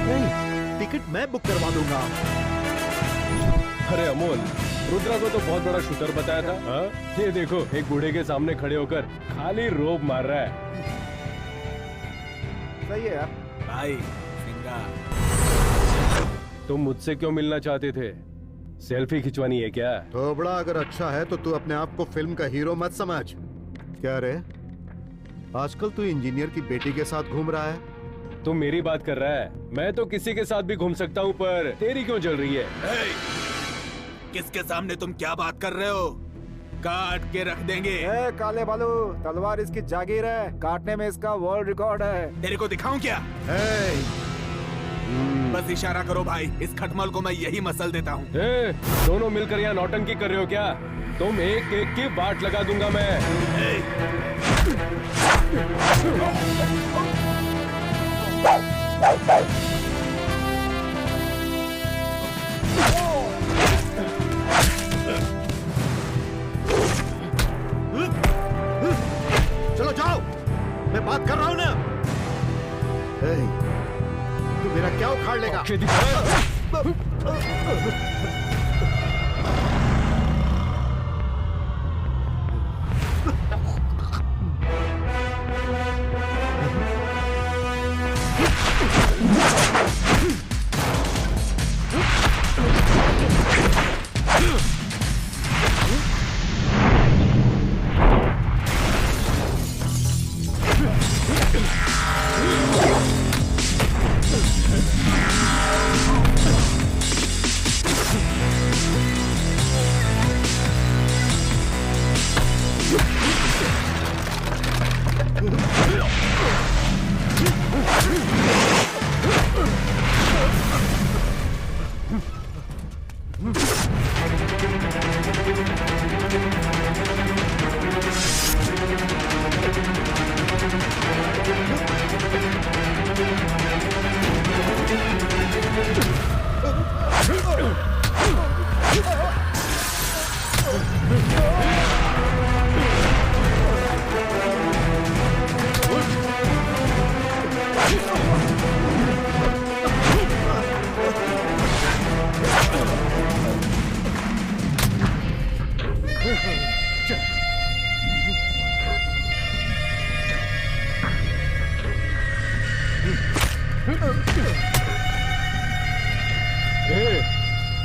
नहीं, टिकट मैं बुक करवा दूंगा। अरे अमोल, रुद्रा को तो बहुत बड़ा शूटर बताया था। हाँ? ये देखो, एक बूढ़े के सामने खड़े होकर खाली रोब मार रहा है। सही है यार। भाई सिंगा, तुम मुझसे क्यों मिलना चाहते थे? सेल्फी खिंचवानी है क्या? थोबड़ा अगर अच्छा है तो तू अपने आप को फिल्म का हीरो मत समझ। क्या रे, आजकल तू इंजीनियर की बेटी के साथ घूम रहा है? तुम मेरी बात कर रहा है? मैं तो किसी के साथ भी घूम सकता हूँ, पर तेरी क्यों जल रही है? किसके सामने तुम क्या बात कर रहे हो? काट के रख देंगे। काले बालू, तलवार इसकी जागीर है, काटने में इसका वर्ल्ड रिकॉर्ड है। तेरे को दिखाऊं क्या? बस इशारा करो भाई, इस खटमल को मैं यही मसल देता हूँ। दोनों मिलकर यहाँ नौटंकी कर रहे हो क्या? तुम एक एक की बाट लगा दूंगा मैं। चलो जाओ, मैं बात कर रहा हूँ ना। तू मेरा क्या उखाड़ लेगा?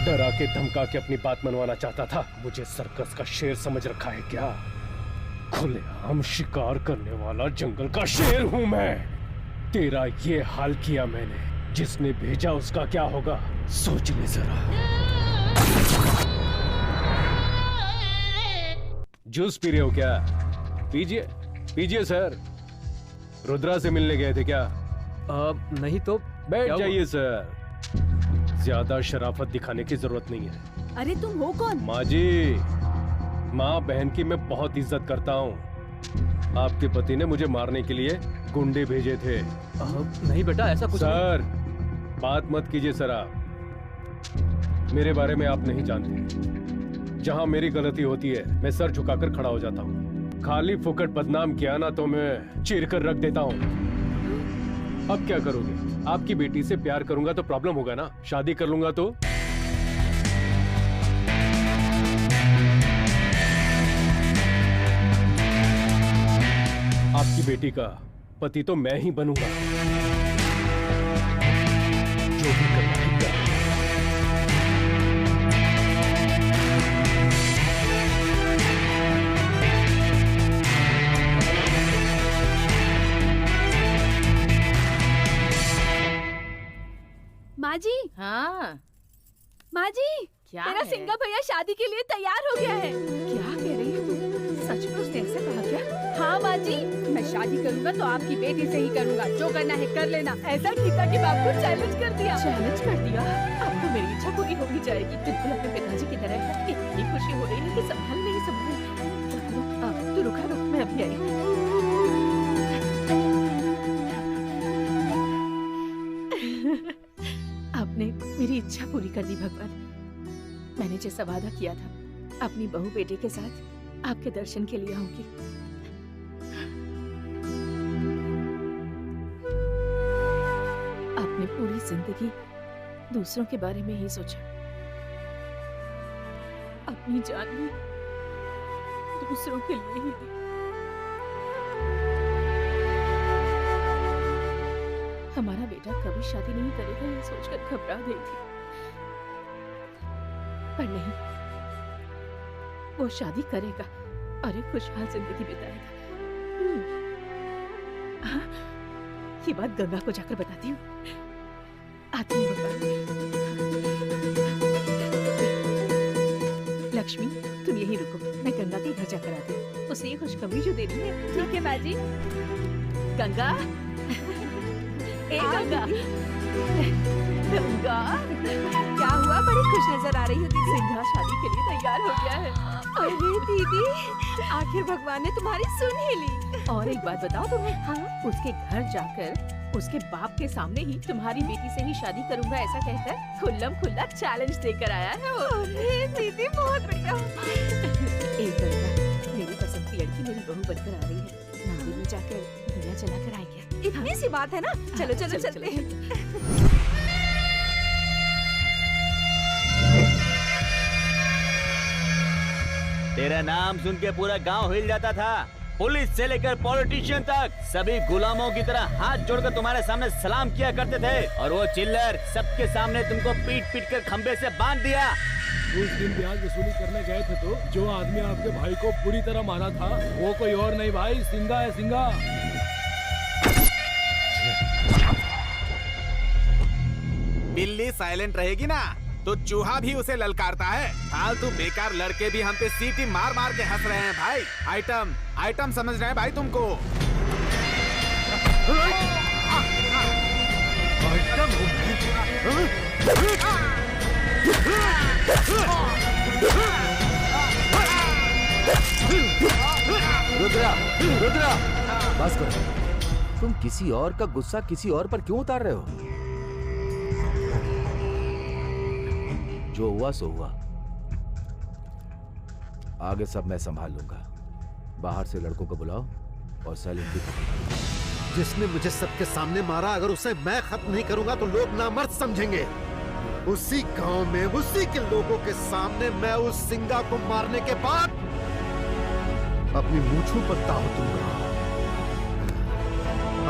डरा के धमका के अपनी बात मनवाना चाहता था। मुझे सर्कस का शेर समझ रखा है क्या? खुलेआम शिकार करने वाला जंगल का शेर हूं मैं। तेरा ये हाल किया मैंने, जिसने भेजा उसका क्या होगा सोच ले जरा। जूस पी रहे हो क्या? पीजिए पीजिए सर। रुद्रा से मिलने गए थे क्या? नहीं तो बैठ जाइए सर, ज्यादा शराफत दिखाने की जरूरत नहीं है। अरे तुम हो कौन? माँ जी, माँ बहन की मैं बहुत इज्जत करता हूँ। आपके पति ने मुझे मारने के लिए गुंडे भेजे थे। नहीं बेटा, ऐसा कुछ सर बात मत कीजिए सर। आप मेरे बारे में आप नहीं जानते। जहाँ मेरी गलती होती है मैं सर झुकाकर खड़ा हो जाता हूँ। खाली फुकट बदनाम किया ना तो मैं चीर कर रख देता हूँ। अब क्या करोगे? आपकी बेटी से प्यार करूंगा तो प्रॉब्लम होगा ना, शादी कर लूंगा तो? आपकी बेटी का पति तो मैं ही बनूंगा। जो भी करना है कर। माँ जी। हाँ माँ जी, क्या मेरा है? सिंगा भैया शादी के लिए तैयार हो गया है। क्या कह रही हो तुम? सच में उसने ऐसा कहा क्या? हाँ माँ जी, मैं शादी करूंगा तो आपकी बेटी से ही करूंगा। जो करना है कर लेना। ऐसा गीता के बाप को चैलेंज कर दिया। चैलेंज कर दिया? अब तो मेरी इच्छा पूरी हो ही जाएगी। बिल्कुल अपने पिताजी की तरह है। इतनी खुशी हो रही है कि संभाल नहीं संभाल। तू रुका, रुक, मैं अभी आई। आपने मेरी इच्छा पूरी कर दी भगवान। मैंने जैसा वादा किया था, अपनी बहू बेटे के साथ आपके दर्शन के लिए आऊंगी। आपने पूरी जिंदगी दूसरों के बारे में ही सोचा, अपनी जान भी दूसरों के लिए ही दी। हमारा बेटा कभी शादी नहीं करेगा ये सोचकर घबरा गई थी, पर नहीं, वो शादी करेगा और एक खुशहाल जिंदगी बिताएगा। हाँ, ये बात गंगा को जाकर बताती हूँ। आती हूँ लक्ष्मी, तुम यहीं रुको, मैं गंगा के घर जाकर आती हूँ। उसे ये खुशखबरी जो देनी है। ठीक है माँ जी। गंगा, ए गंगा, गंगा, क्या हुआ? बड़ी खुश नजर आ रही हो दीदी। सिंघा शादी के लिए तैयार हो गया है। अरे दीदी, आखिर भगवान ने तुम्हारी सुन ही ली। और एक बात बताओ तुम्हें, हाँ? उसके घर जाकर उसके बाप के सामने ही तुम्हारी बेटी से ही शादी करूंगा ऐसा कहकर खुल्लम खुल्ला चैलेंज देकर आया है वो। अरे दीदी, बहुत बढ़िया। एक गंगा, मेरी पसंद की लड़की मेरी बहू बनकर आ रही है। मंदिर में जाकर दिया जलाकर आएंगे। इतनी सी बात है ना, चलो चलो चलते हैं। तेरा नाम सुन के पूरा गांव हिल जाता था। पुलिस से लेकर पॉलिटिशियन तक सभी गुलामों की तरह हाथ जोड़कर तुम्हारे सामने सलाम किया करते थे, और वो चिल्लर सबके सामने तुमको पीट पीट कर खंबे से बांध दिया। उस दिन ब्याज वसूली करने गए थे तो जो आदमी आपके भाई को बुरी तरह मारा था वो कोई और नहीं भाई, सिंघा है, सिंघा। बिल्ली साइलेंट रहेगी ना तो चूहा भी उसे ललकारता है। फालतू बेकार लड़के भी हम पे सीटी मार मार के हंस रहे हैं भाई। आइटम आइटम समझ रहे हैं भाई तुमको। रुद्रा, रुद्रा, बस करो। तुम किसी और का गुस्सा किसी और पर क्यों उतार रहे हो? जो हुआ सो हुआ, आगे सब मैं संभाल लूंगा। बाहर से लड़कों को बुलाओ और सैलून भी करो। जिसने मुझे सबके सामने मारा, अगर उसे मैं खत्म नहीं करूंगा तो लोग नामर्द समझेंगे। उसी गांव में उसी के लोगों के सामने मैं उस सिंगा को मारने के बाद अपनी मूंछों पर दाव दूंगा।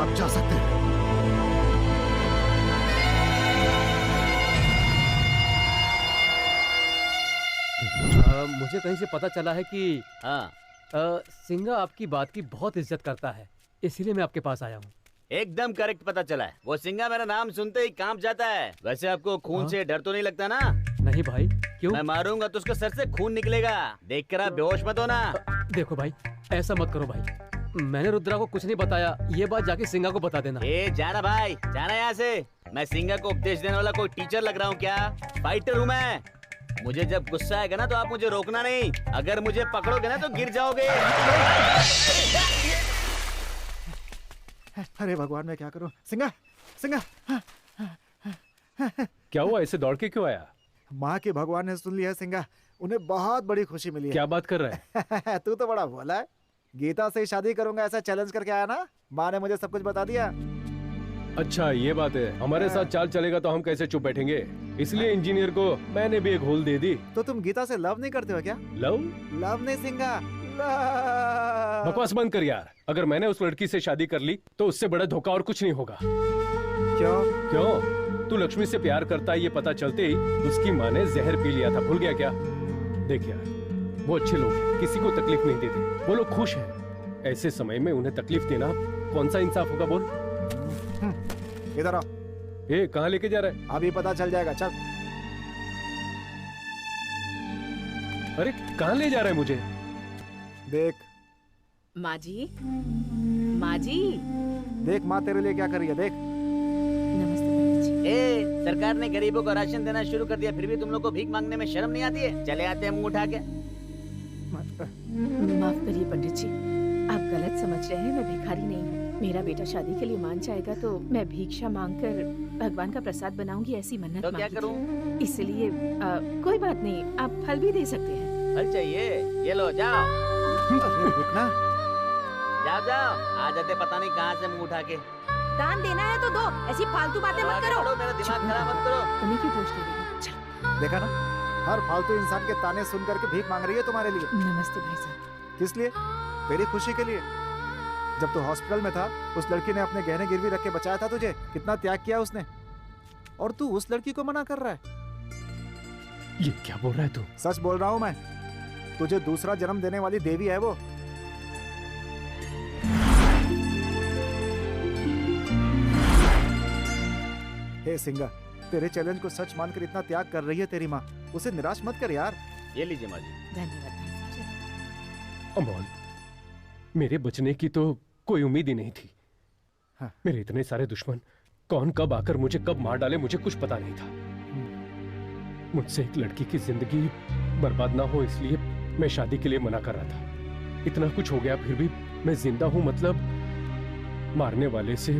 आप जा सकते हैं। मुझे कहीं से पता चला है कि हाँ सिंगा आपकी बात की बहुत इज्जत करता है, इसीलिए मैं आपके पास आया हूँ। एकदम करेक्ट पता चला है। वो सिंगा मेरा नाम सुनते ही कांप जाता है। वैसे आपको खून से डर तो नहीं लगता ना? नहीं भाई, क्यों? मैं मारूंगा तो उसके सर से खून निकलेगा। देख कर आप बेहोश मत होना। देखो भाई, ऐसा मत करो भाई, मैंने रुद्रा को कुछ नहीं बताया, ये बात जाके सिंगा को बता देना। जाना भाई, जाना यहाँ से। मैं सिंगा को उपदेश देने वाला कोई टीचर लग रहा हूँ क्या? फाइटर हूँ मैं। मुझे जब गुस्सा आएगा ना तो आप मुझे रोकना नहीं। अगर मुझे पकड़ोगे ना तो गिर जाओगे। अरे भगवान, मैं क्या करूं? सिंगा, सिंगा। क्या हुआ, ऐसे दौड़ के क्यों आया? माँ के भगवान ने सुन लिया है सिंगा, उन्हें बहुत बड़ी खुशी मिली है। क्या बात कर रहा है? तू तो बड़ा भोला है। गीता से ही शादी करूंगा ऐसा चैलेंज करके आया ना, माँ ने मुझे सब कुछ बता दिया। अच्छा ये बात है, हमारे साथ चाल चलेगा तो हम कैसे चुप बैठेंगे, इसलिए इंजीनियर को मैंने भी एक होल दे दी। तो तुम गीता से लव नहीं करते हो क्या? लव? लव नहीं सिंगा, बकवास बंद कर यार। अगर मैंने उस लड़की से शादी कर ली तो उससे बड़ा धोखा और कुछ नहीं होगा। क्यों? क्यों? तू लक्ष्मी से प्यार करता है ये पता चलते ही उसकी माँ ने जहर पी लिया था, भूल गया क्या? देख यार, वो अच्छे लोग हैं, किसी को तकलीफ नहीं देते, वो लोग खुश हैं। ऐसे समय में उन्हें तकलीफ देना कौन सा इंसाफ होगा बोल? इधर आओ। कहाँ लेके जा रहा है? अभी पता चल जाएगा, चल। अरे कहाँ ले जा रहा है मुझे? देख माँ जी, माँ जी, देख माँ तेरे लिए क्या कर रही है, देख। सरकार ने गरीबों को राशन देना शुरू कर दिया, फिर भी तुम लोग को भीख मांगने में शर्म नहीं आती है? चले आते हैं मुंह उठा के। माफ करिए पंडित जी, आप गलत समझ रहे हैं, मैं भिखारी नहीं हूँ। मेरा बेटा शादी के लिए मान जाएगा तो मैं भिक्षा मांगकर भगवान का प्रसाद बनाऊंगी, ऐसी मन्नत तो क्या मांगी करूं? थी। इसलिए कोई बात नहीं, आप फल भी दे सकते हैं। फल चाहिए? ये लो, जाओ। रुकना। जाओ जाओ, आ जाते पता नहीं कहाँ से मुंह उठा के। दान देना है तो दो, ऐसी फालतू बातें मत करो। मेरा दिमाग खराब मत करो। तुम्हें क्यों पूछ रही? देखा ना, हर फालतू इंसान के ताने सुन करके भीख मांग रही है तुम्हारे लिए। नमस्ते भाई साहब। किस लिए? तेरी खुशी के लिए। जब तू हॉस्पिटल में था, उस लड़की ने अपने गहने गिरवी रख के बचाया था तुझे। कितना त्याग किया उसने, और तू उस लड़की को मना कर रहा है। ये क्या बोल रहा है तू? सच बोल रहा हूँ मैं, तुझे दूसरा जन्म देने वाली देवी है वो। हे सिंगा, तेरे चैलेंज को सच मानकर इतना त्याग कर रही है तेरी माँ, उसे निराश मत कर यार। ये लीजिए माँ जी। धन्यवाद। अमोल, मेरे बचने की तो कोई उम्मीद ही नहीं थी। हाँ। मेरे इतने सारे दुश्मन, कौन कब आकर मुझे कब मार डाले मुझे कुछ पता नहीं था। मुझसे एक लड़की की जिंदगी बर्बाद ना हो इसलिए मैं शादी के लिए मना कर रहा था। इतना कुछ हो गया फिर भी मैं जिंदा हूं, मतलब मारने वाले से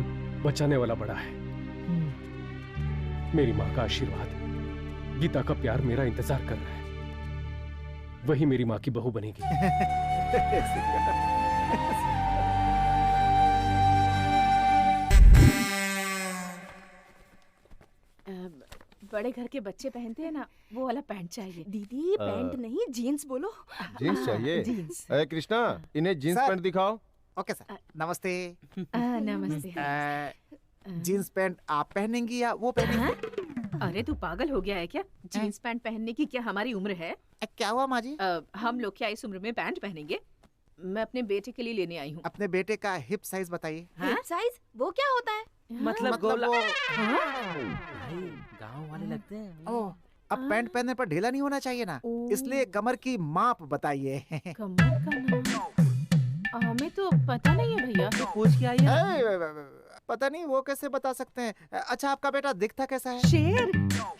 बचाने वाला बड़ा है। मेरी माँ का आशीर्वाद, गीता का प्यार मेरा इंतजार कर रहा है, वही मेरी माँ की बहू बनेगी। बड़े घर के बच्चे पहनते हैं ना, वो वाला पैंट चाहिए। दीदी पैंट नहीं, जीन्स बोलो। जीन्स चाहिए? जीन्स। अरे कृष्णा, इन्हें जीन्स पैंट दिखाओ। Okay sir. नमस्ते। नमस्ते। जीन्स पैंट आप पहनेंगी या वो पहनेंगी? अरे तू पागल हो गया है क्या? जीन्स पैंट पहनने की क्या हमारी उम्र है? क्या हुआ माँ जी? हम लोग क्या इस उम्र में पैंट पहनेंगे? मैं अपने बेटे के लिए लेने आई हूँ। अपने बेटे का हिप साइज बताइए। हिप साइज वो क्या होता है? मतलब गोला। गाँव वाले लगते हैं। ओह, अब पैंट पहनने पर ढीला नहीं होना चाहिए ना, इसलिए कमर की माप बताइए। कमर का नाप हमें तो पता नहीं है भैया। तो पूछ के आइए। पता नहीं, वो कैसे बता सकते हैं? अच्छा, आपका बेटा दिखता कैसा है? शेर,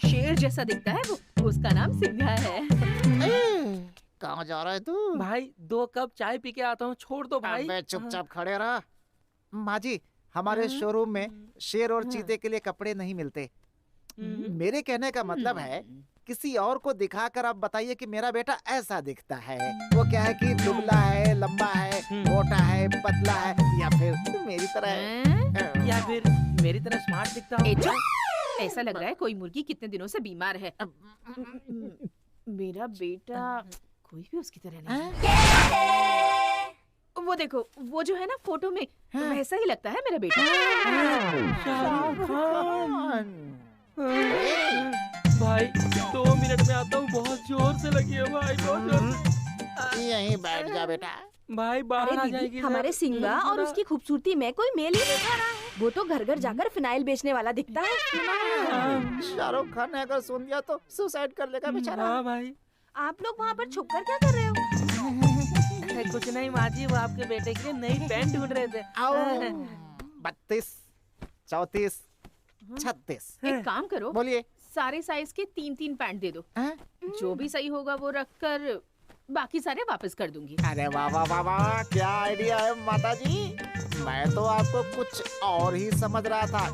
शेर जैसा दिखता है वो, उसका नाम सिंघा है। कहाँ जा रहा है तू? भाई 2 कप चाय पी के आता हूँ, छोड़ दो भाई। मैं चुपचाप खड़े रहा। माँ जी, हमारे शोरूम में शेर और चीते के लिए कपड़े नहीं मिलते। मेरे कहने का मतलब है, किसी और को दिखाकर आप बताइए कि मेरा बेटा ऐसा दिखता है। वो क्या है कि दुबला है, लंबा है, मोटा है, पतला है, या फिर मेरी तरह है, या फिर मेरी तरह स्मार्ट दिखता है। ऐसा लग रहा है कोई मुर्गी कितने दिनों से बीमार है। मेरा बेटा कोई भी उसकी तरह नहीं। वो देखो, वो जो है ना फोटो में, वैसा ही लगता है मेरा बेटा। भाई 2 मिनट में आता हूँ, बहुत जोर से लगी है भाई, बहुत जोर से। यहीं बैठ जा बेटा। भाई बाहर आ अरे जाएगी दीदी, ना। हमारे सिंगा और उसकी खूबसूरती में कोई मेल ही नहीं खा रहा है। वो तो घर घर जाकर फिनाइल बेचने वाला दिखता है। शाहरुख खान ने अगर सुन लिया तो सुसाइड कर लेगा बेचारा। हाँ भाई। आप लोग वहाँ पर छुप कर क्या कर रहे हो? कुछ नहीं माँ जी, वो आपके बेटे के लिए नई पैंट ढूंढ रहे थे। 32, 34, 36। एक काम करो, बोलिए। सारे साइज के 3-3 पैंट दे दो। जो भी सही होगा वो रख कर बाकी सारे वापस कर दूंगी। अरे वाह वाह वाह वाह, क्या आइडिया है माता जी। मैं तो आपको कुछ और ही समझ रहा था,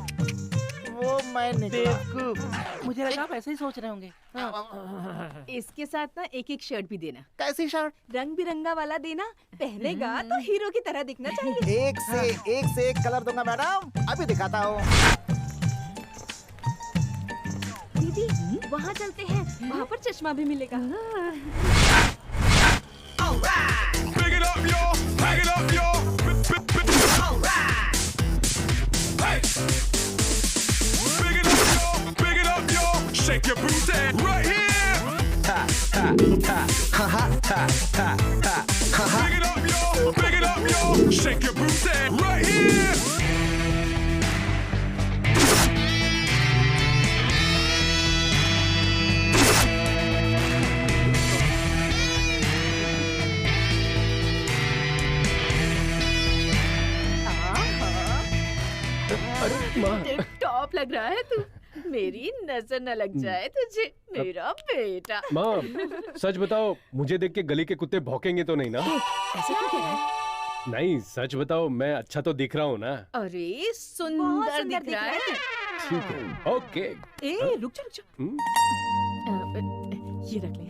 वो मैं बेवकूफ। मुझे लगा आप ऐसे ही सोच रहे होंगे। इसके साथ ना एक शर्ट भी देना। कैसी शर्ट? रंग बिरंगा वाला देना, पहनेगा तो हीरो की तरह दिखना चाहिए। एक से एक कलर दूंगा मैडम, अभी दिखाता हूँ। दीदी वहाँ चलते हैं, वहाँ पर चश्मा भी मिलेगा। Big it up, yo. Bag it up, yo. Alright. Hey. Big it up, yo. Big it up, yo. Shake your booty right here. Ha ha ha ha ha ha ha ha. Big it up, yo. Big it up, yo. Shake your booty right here. Top लग रहा है तू, मेरी नजर न लग जाए तुझे, मेरा बेटा। माँ सच बताओ, मुझे देख के गली के कुत्ते भौंकेंगे तो नहीं ना? ऐसे क्यों कह रहा है? नहीं सच बताओ, मैं अच्छा तो दिख रहा हूँ ना? अरे सुंदर दिख रहा है। ठीक है, ओके। ए रुक जा। ये रख ले।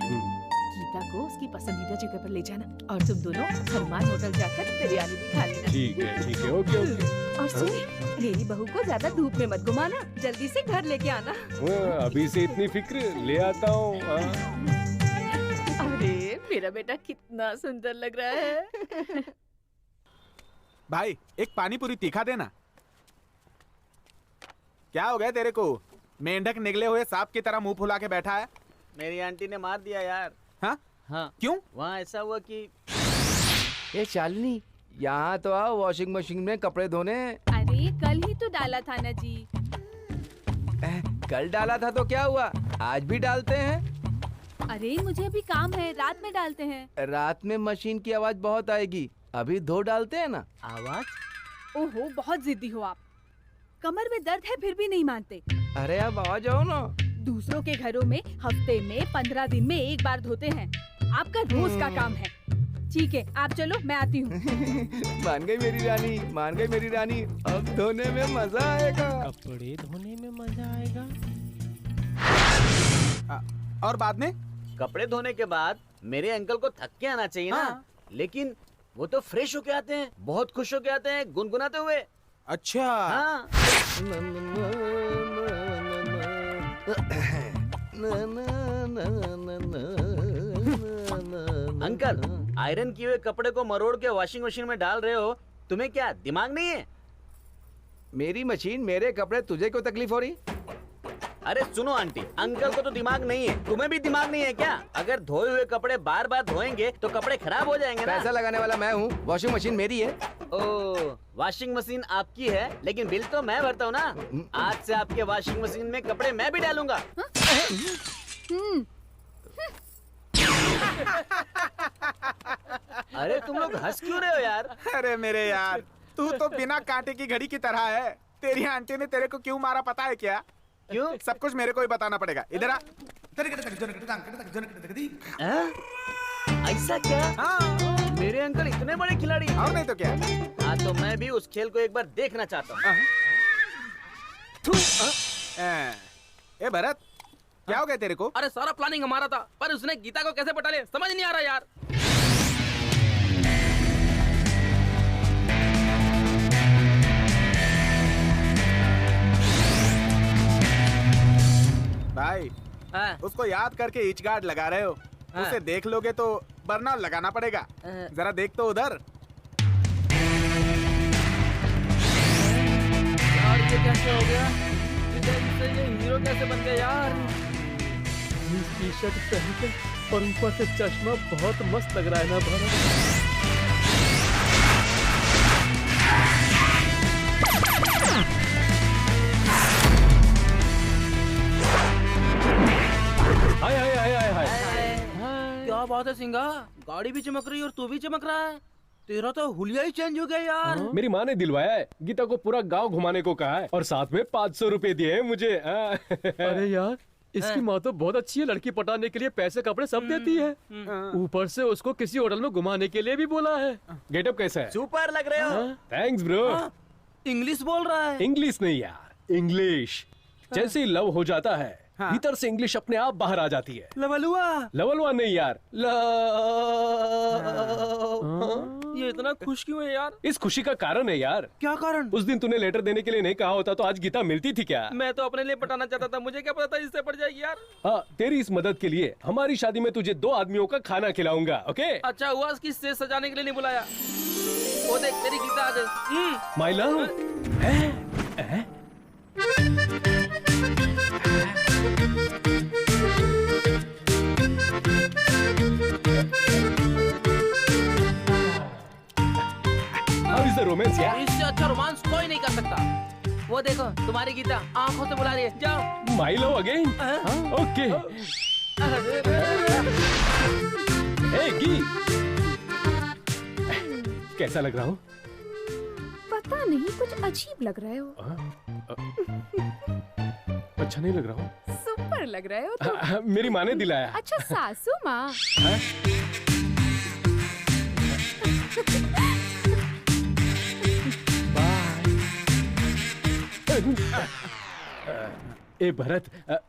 गीता को उसकी पसंदीदा जगह पर ले जाना और तुम दोनों हनुमान होटल जाकर बिरयानी भी खा लेना। ठीक है, ओके ओके। और सुन, मेरी बहू को ज्यादा धूप में मत घुमाना, जल्दी से घर लेके आना। अभी से इतनी फिक्र, ले आता हूँ। अरे मेरा बेटा कितना सुंदर लग रहा है। भाई एक पानी पूरी तीखा देना। क्या हो गया तेरे को? मेंढक निकले हुए सांप की तरह मुंह फुला के बैठा है। मेरी आंटी ने मार दिया यार। हाँ हाँ। क्यों? वहाँ ऐसा हुआ कि ये शालिनी, यहाँ तो आओ वॉशिंग मशीन में कपड़े धोने। अरे कल ही तो डाला था ना जी। कल डाला था तो क्या हुआ, आज भी डालते हैं। अरे मुझे अभी काम है, रात में डालते हैं। रात में मशीन की आवाज बहुत आएगी, अभी धो डालते हैं ना। आवाज? ओहो बहुत जिद्दी हो आप, कमर में दर्द है फिर भी नहीं मानते। अरे अब आ जाओ ना। दूसरों के घरों में हफ्ते में 15 दिन में एक बार धोते हैं, आपका रोज का काम है। ठीक है आप चलो, मैं आती हूँ। मान गई मेरी रानी, मान गई मेरी रानी, अब धोने में मजा आएगा। कपड़े धोने में मजा आएगा। और बाद में? कपड़े धोने के बाद मेरे अंकल को थक के आना चाहिए ना, लेकिन वो तो फ्रेश होके आते हैं, बहुत खुश होके आते हैं, गुनगुनाते हुए। अच्छा। हाँ। अंकल, आयरन किए हुए कपड़े को मरोड़ के वॉशिंग मशीन में डाल रहे हो, तुम्हें क्या दिमाग नहीं है? मेरी मशीन, मेरे कपड़े, तुझे क्यों तकलीफ हो रही? अरे सुनो आंटी, अंकल को तो दिमाग नहीं है, तुम्हें भी दिमाग नहीं है क्या? अगर धोए हुए कपड़े बार बार धोएंगे तो कपड़े खराब हो जाएंगे ना। पैसा लगाने वाला मैं हूँ, वॉशिंग मशीन मेरी है। ओह, वॉशिंग मशीन आपकी है, लेकिन बिल तो मैं भरता हूँ ना। आज से आपके वॉशिंग मशीन में कपड़े मैं भी डालूंगा। अरे तुम लोग हंस क्यों रहे हो यार? अरे मेरे यार, तू तो बिना कांटे की घड़ी की तरह है। तेरी आंटी ने तेरे को क्यों मारा पता है क्या? क्यों? सब कुछ मेरे को ही बताना पड़ेगा। इधर आ। ऐसा क्या? हाँ। मेरे अंकल इतने बड़े खिलाड़ी। और नहीं तो क्या? हाँ तो मैं भी उस खेल को एक बार देखना चाहता हूँ। ए भरत, क्या हो गया तेरे को? अरे सारा प्लानिंग हमारा था, पर उसने गीता को कैसे पटा लिया समझ नहीं आ रहा यार। भाई उसको याद करके ईच गार्ड लगा रहे हो, उसे देख लोगे तो बर्नर लगाना पड़ेगा। जरा देख तो उधर। यार ये कैसे हो गया? ये हीरो कैसे बन गया यार? जीन्स टी शर्ट पहनकर और ऊपर से चश्मा बहुत मस्त लग रहा है ना भरत? हाय हाय हाय हाय हाय। क्या बात है सिंगा, गाड़ी भी चमक रही है और तू भी चमक रहा है। तेरा तो हुलिया ही चेंज हो गया यार। मेरी माँ ने दिलवाया है, गीता को पूरा गांव घुमाने को कहा है और साथ में 500 रुपए दिए हैं मुझे। अरे यार, इसकी माँ तो बहुत अच्छी है, लड़की पटाने के लिए पैसे कपड़े सब देती है। ऊपर से उसको किसी होटल में घुमाने के लिए भी बोला है। गेटअप कैसा है? सुपर लग रहे हो। Thanks bro. इंग्लिश बोल रहा है। इंग्लिश नहीं यार, इंग्लिश। जैसे ही लव हो जाता है भीतर से इंग्लिश अपने आप बाहर आ जाती है। लवलुआ। लवलुआ नहीं यार, ये इतना खुश क्यों है यार? इस खुशी का कारण है यार। क्या कारण? उस दिन तूने लेटर देने के लिए नहीं कहा होता तो आज गीता मिलती थी क्या? मैं तो अपने लिए पटाना चाहता था, मुझे क्या पता था इससे पड़ जाएगी यार। हाँ, तेरी इस मदद के लिए हमारी शादी में तुझे 2 आदमियों का खाना खिलाऊंगा। ओके? अच्छा हुआ कि स्टेज सजाने के लिए नहीं बुलाया। वो देख तेरी गीता आ गई। My love. रोमांस यार। इससे अच्छा रोमांस कोई नहीं कर सकता। वो देखो तुम्हारी गीता आंखों से बुला रही है, जाओ। My love again. ओके। हे गी, कैसा लग रहा हूँ? पता नहीं, कुछ अजीब लग रहे हो। अच्छा नहीं लग रहा हूँ? सुपर लग रहे हो तुम। मेरी माँ ने दिलाया। अच्छा सासू माँ। ए भरत,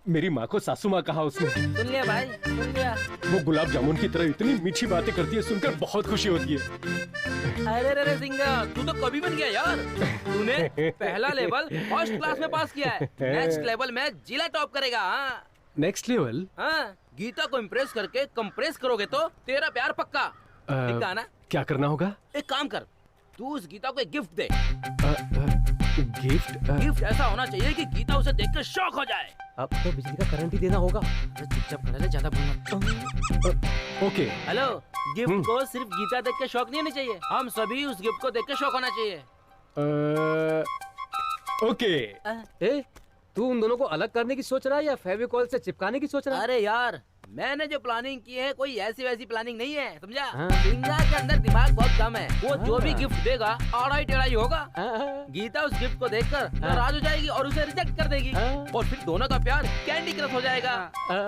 मेरी माँ को सासू माँ कहा उसने। सुन लिया भाई, सुन लिया। वो गुलाब जामुन की तरह इतनी मीठी बातें करती है, सुनकर बहुत खुशी होती है। अरे रे सिंगा, तू तो कभी बन गया यार। तूने पहला लेवल फर्स्ट क्लास में पास किया है। नेक्स्ट लेवल में जिला टॉप करेगा। Next level? हाँ, गीता को इम्प्रेस करके कंप्रेस करोगे तो तेरा प्यार पक्का। दिखा ना? क्या करना होगा? एक काम कर, तू उस गीता को एक गिफ्ट दे। गिफ्ट? गिफ्ट ऐसा होना चाहिए कि गीता उसे देखकर शॉक हो जाए। अब तो बिजली का करंट ही देना होगा। चुपचाप खड़ा रहे, ज्यादा बोलना। ओके। हेलो, गिफ्ट को सिर्फ गीता देख के शॉक नहीं होना चाहिए, हम सभी उस गिफ्ट को देख के शॉक होना चाहिए। ओके। तू उन दोनों को अलग करने की सोच रहा है या फेविकॉल से चिपकाने की सोच रहा है? अरे यार, मैंने जो प्लानिंग की है कोई ऐसी वैसी प्लानिंग नहीं है, समझा? सिंगा के अंदर दिमाग बहुत कम है। वो जो भी गिफ्ट देगा आड़ाई टेढ़ाई होगा। गीता उस गिफ्ट को देखकर नाराज हो जाएगी और उसे रिजेक्ट कर देगी और फिर दोनों का प्यार कैंडी क्रश हो जाएगा।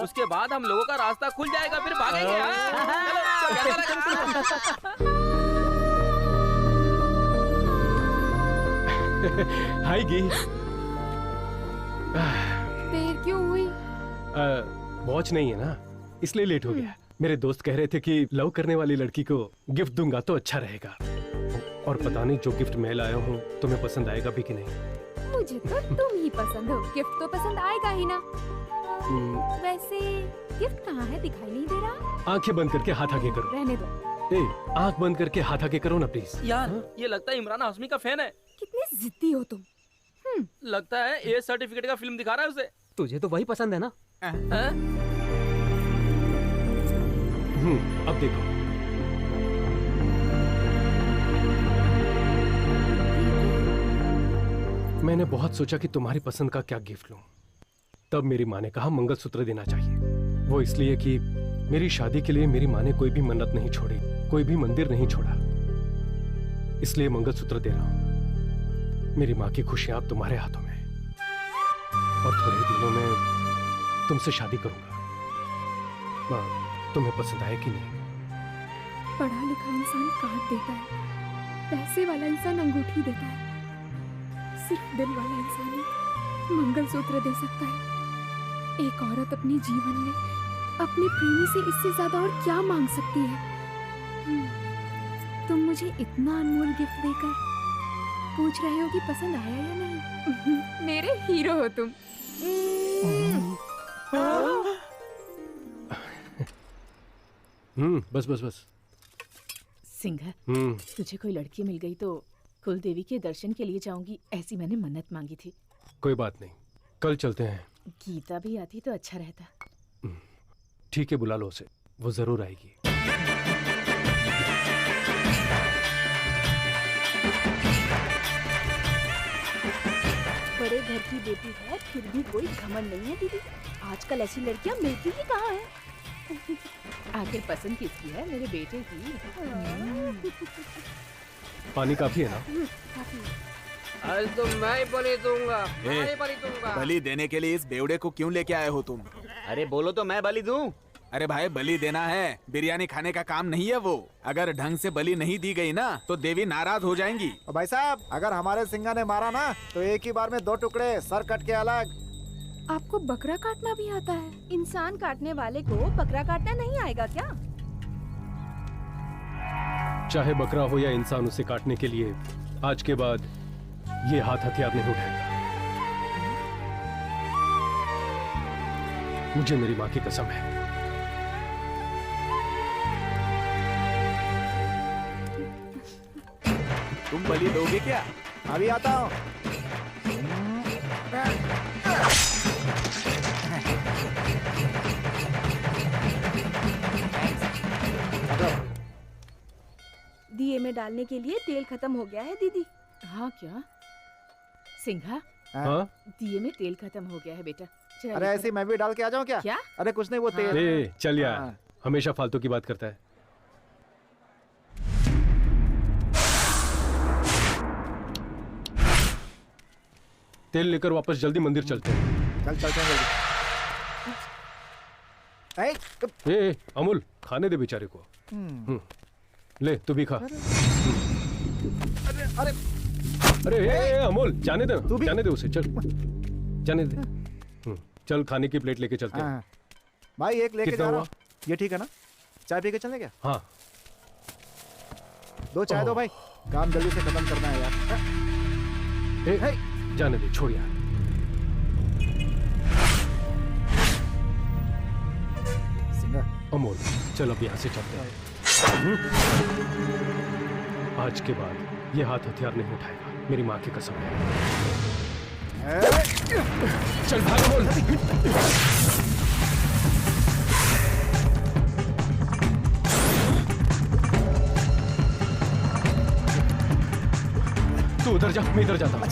उसके बाद हम लोगों का रास्ता खुल जाएगा, फिर भागेंगे। हाय गी। देर क्यों हुई? वॉच नहीं है ना, इसलिए लेट हो गया। मेरे दोस्त कह रहे थे कि लव करने वाली लड़की को गिफ्ट दूंगा तो अच्छा रहेगा। और पता नहीं जो गिफ्ट मैं लाया हूँ तुम्हें पसंद आएगा भी कि नहीं। मुझे तो तुम ही पसंद हो, गिफ्ट तो पसंद आएगा ही ना। वैसे गिफ्ट कहाँ है, दिखाई नहीं दे रहा। आंखें बंद करके हाथ आगे करो। रहने दो। आंख बंद करके हाथ आगे करो ना प्लीज। यार ये लगता है इमरान हाशमी का फैन है। कितने जिद्दी हो तुम। लगता है ए सर्टिफिकेट का फिल्म दिखा रहा है उसे। तुझे तो वही पसंद है ना? अब देखो। मैंने बहुत सोचा कि तुम्हारी पसंद का क्या गिफ्ट लूं। तब मेरी माँ ने कहा मंगलसूत्र देना चाहिए। वो इसलिए कि मेरी शादी के लिए मेरी माँ ने कोई भी मन्नत नहीं छोड़ी, कोई भी मंदिर नहीं छोड़ा, इसलिए मंगलसूत्र दे रहा हूं। मेरी माँ की खुशियां अब तुम्हारे हाथों में, और थोड़े दिनों में तुमसे शादी करूंगा। माँ, तुम्हें पसंद आए कि नहीं? पढ़ा लिखा इंसान कार्ड देता है, पैसे वाला इंसान अंगूठी देता है, सिर्फ दिल वाला इंसान ही मंगलसूत्र दे सकता है। एक औरत अपने जीवन में अपने प्रेमी से इससे ज्यादा और क्या मांग सकती है। तुम मुझे इतना अनमोल गिफ्ट देकर पूछ रहे हो कि पसंद आया या नहीं। मेरे हीरो हो तुम। बस बस बस। सिंघा, तुझे कोई लड़की मिल गई तो कुल देवी के दर्शन के लिए जाऊंगी, ऐसी मैंने मन्नत मांगी थी। कोई बात नहीं, कल चलते हैं। गीता भी आती तो अच्छा रहता। ठीक है, बुला लो उसे, वो जरूर आएगी। बड़े घर की बेटी है, फिर भी कोई घमंड नहीं है दीदी। आजकल ऐसी लड़कियां मिलती ही कहाँ है। आखिर पसंद किसकी है? मेरे बेटे की। पानी काफी है ना? काफी। आज तो मैं ही बलि दूंगा, मैं ए, ही बलि दूंगा। बलि देने के लिए इस बेवड़े को क्यों लेके आए हो तुम? अरे बोलो तो मैं बलि दूं। अरे भाई, बलि देना है, बिरयानी खाने का काम नहीं है वो। अगर ढंग से बलि नहीं दी गई ना तो देवी नाराज हो जाएंगी। भाई साहब, अगर हमारे सिंगा ने मारा ना तो एक ही बार में 2 टुकड़े, सर कट के अलग। आपको बकरा काटना भी आता है? इंसान काटने वाले को बकरा काटना नहीं आएगा क्या? चाहे बकरा हो या इंसान, उसे काटने के लिए आज के बाद ये हाथ हथियार नहीं उठाएगा। मुझे मेरी माँ की कसम है। तुम बलि दोगे क्या? अभी आता हूँ। दिए में डालने के लिए तेल खत्म हो गया है दीदी। हाँ क्या? सिंघा, हाँ? दिए में तेल खत्म हो गया है बेटा। चल अरे ऐसे मैं भी डाल के आ जाऊँ क्या? क्या? अरे कुछ नहीं, वो तेल। ए, चल यार, हमेशा फालतू की बात करता है। तेल लेकर वापस जल्दी मंदिर चलते हैं। चल चलते हैं जल्दी। ए, अमूल, खाने दे बेचारे को। ले, तू भी खा। अरे अरे अरे ए, अमूल, जाने दे, जाने दे उसे, चल जाने दे। चल, खाने की प्लेट लेके चलते हैं। भाई एक लेके कितना जा रहा हुआ? हूँ। ये ठीक है ना? चाय पी के चलें क्या? हाँ। 2 चाय दो भाई, काम जल्दी से खत्म करना है यार। ए, जाने दे, छोड़ यार। अमोल, चल अब यहाँ से चलते हैं। आज के बाद ये हाथ हथियार नहीं उठाएगा, मेरी माँ की कसम है। चल भाग अमोल। तू उधर जा, मैं इधर जाता हूँ।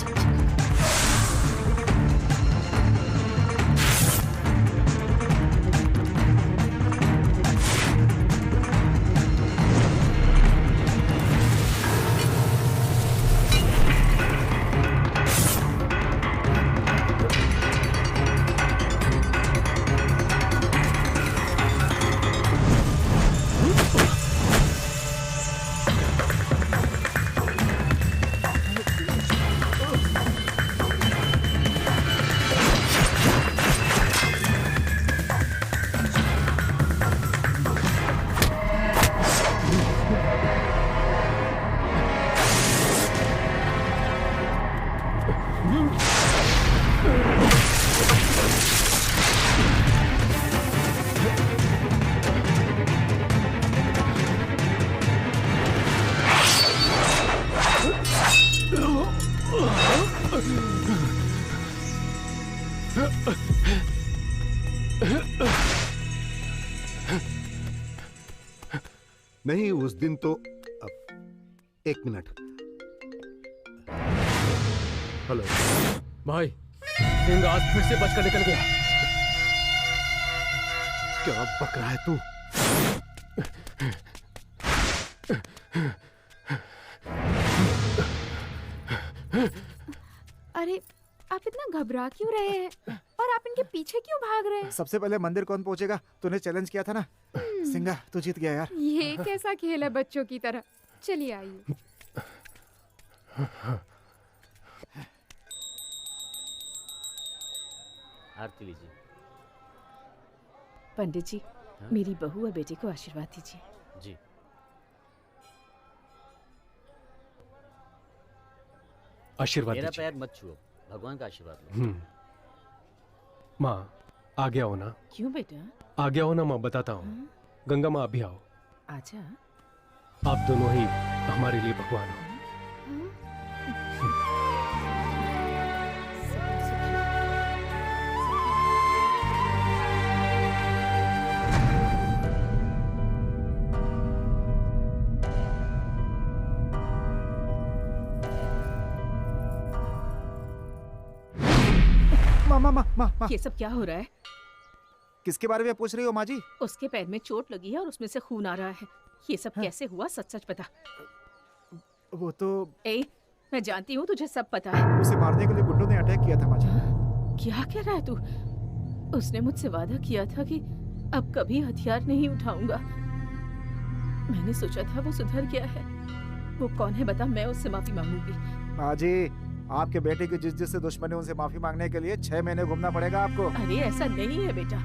नहीं, उस दिन तो अब 1 मिनट। हेलो भाई, सिंह आज फिर से बचकर निकल गया। क्या बक रहा है तू? अरे आप इतना घबरा क्यों रहे हैं और आप इनके पीछे क्यों भाग रहे हैं? सबसे पहले मंदिर कौन पहुंचेगा? तूने चैलेंज किया था ना। सिंगा, तू जीत गया यार। ये कैसा खेल है बच्चों की तरह? चलिए आइए। आरती लीजिए। पंडित जी, मेरी बहू और बेटे को आशीर्वाद दीजिए। जी। आशीर्वाद मेरा दीजिए। पैर मत छुओ, भगवान का आशीर्वाद लो। माँ, आ गया हो ना? क्यों बेटा? आ गया हो ना माँ, बताता हूँ। गंगा माँ, अभी आओ। आजा। आप दोनों ही हमारे लिए भगवान हो। माँ। ये सब क्या हो रहा है? किसके बारे में पूछ रही हो माँ जी? उसके पैर में चोट लगी है और उसमें से खून आ रहा है। ये सब कैसे हुआ, सच सच बता। वो तो मैं जानती हूँ तुझे सब पता है। उसे मारने के लिए गुंडों ने अटैक किया था माँ जी। क्या कह रहा है तू? उसने मुझसे वादा किया था कि अब कभी हथियार नहीं उठाऊंगा। मैंने सोचा था वो सुधर गया है। वो कौन है बता, मैं उससे माफी मांगूंगी। माँ जी, आपके बेटे की जिससे दुश्मनी, उनसे माफी मांगने के लिए 6 महीने घूमना पड़ेगा आपको। अरे ऐसा नहीं है बेटा,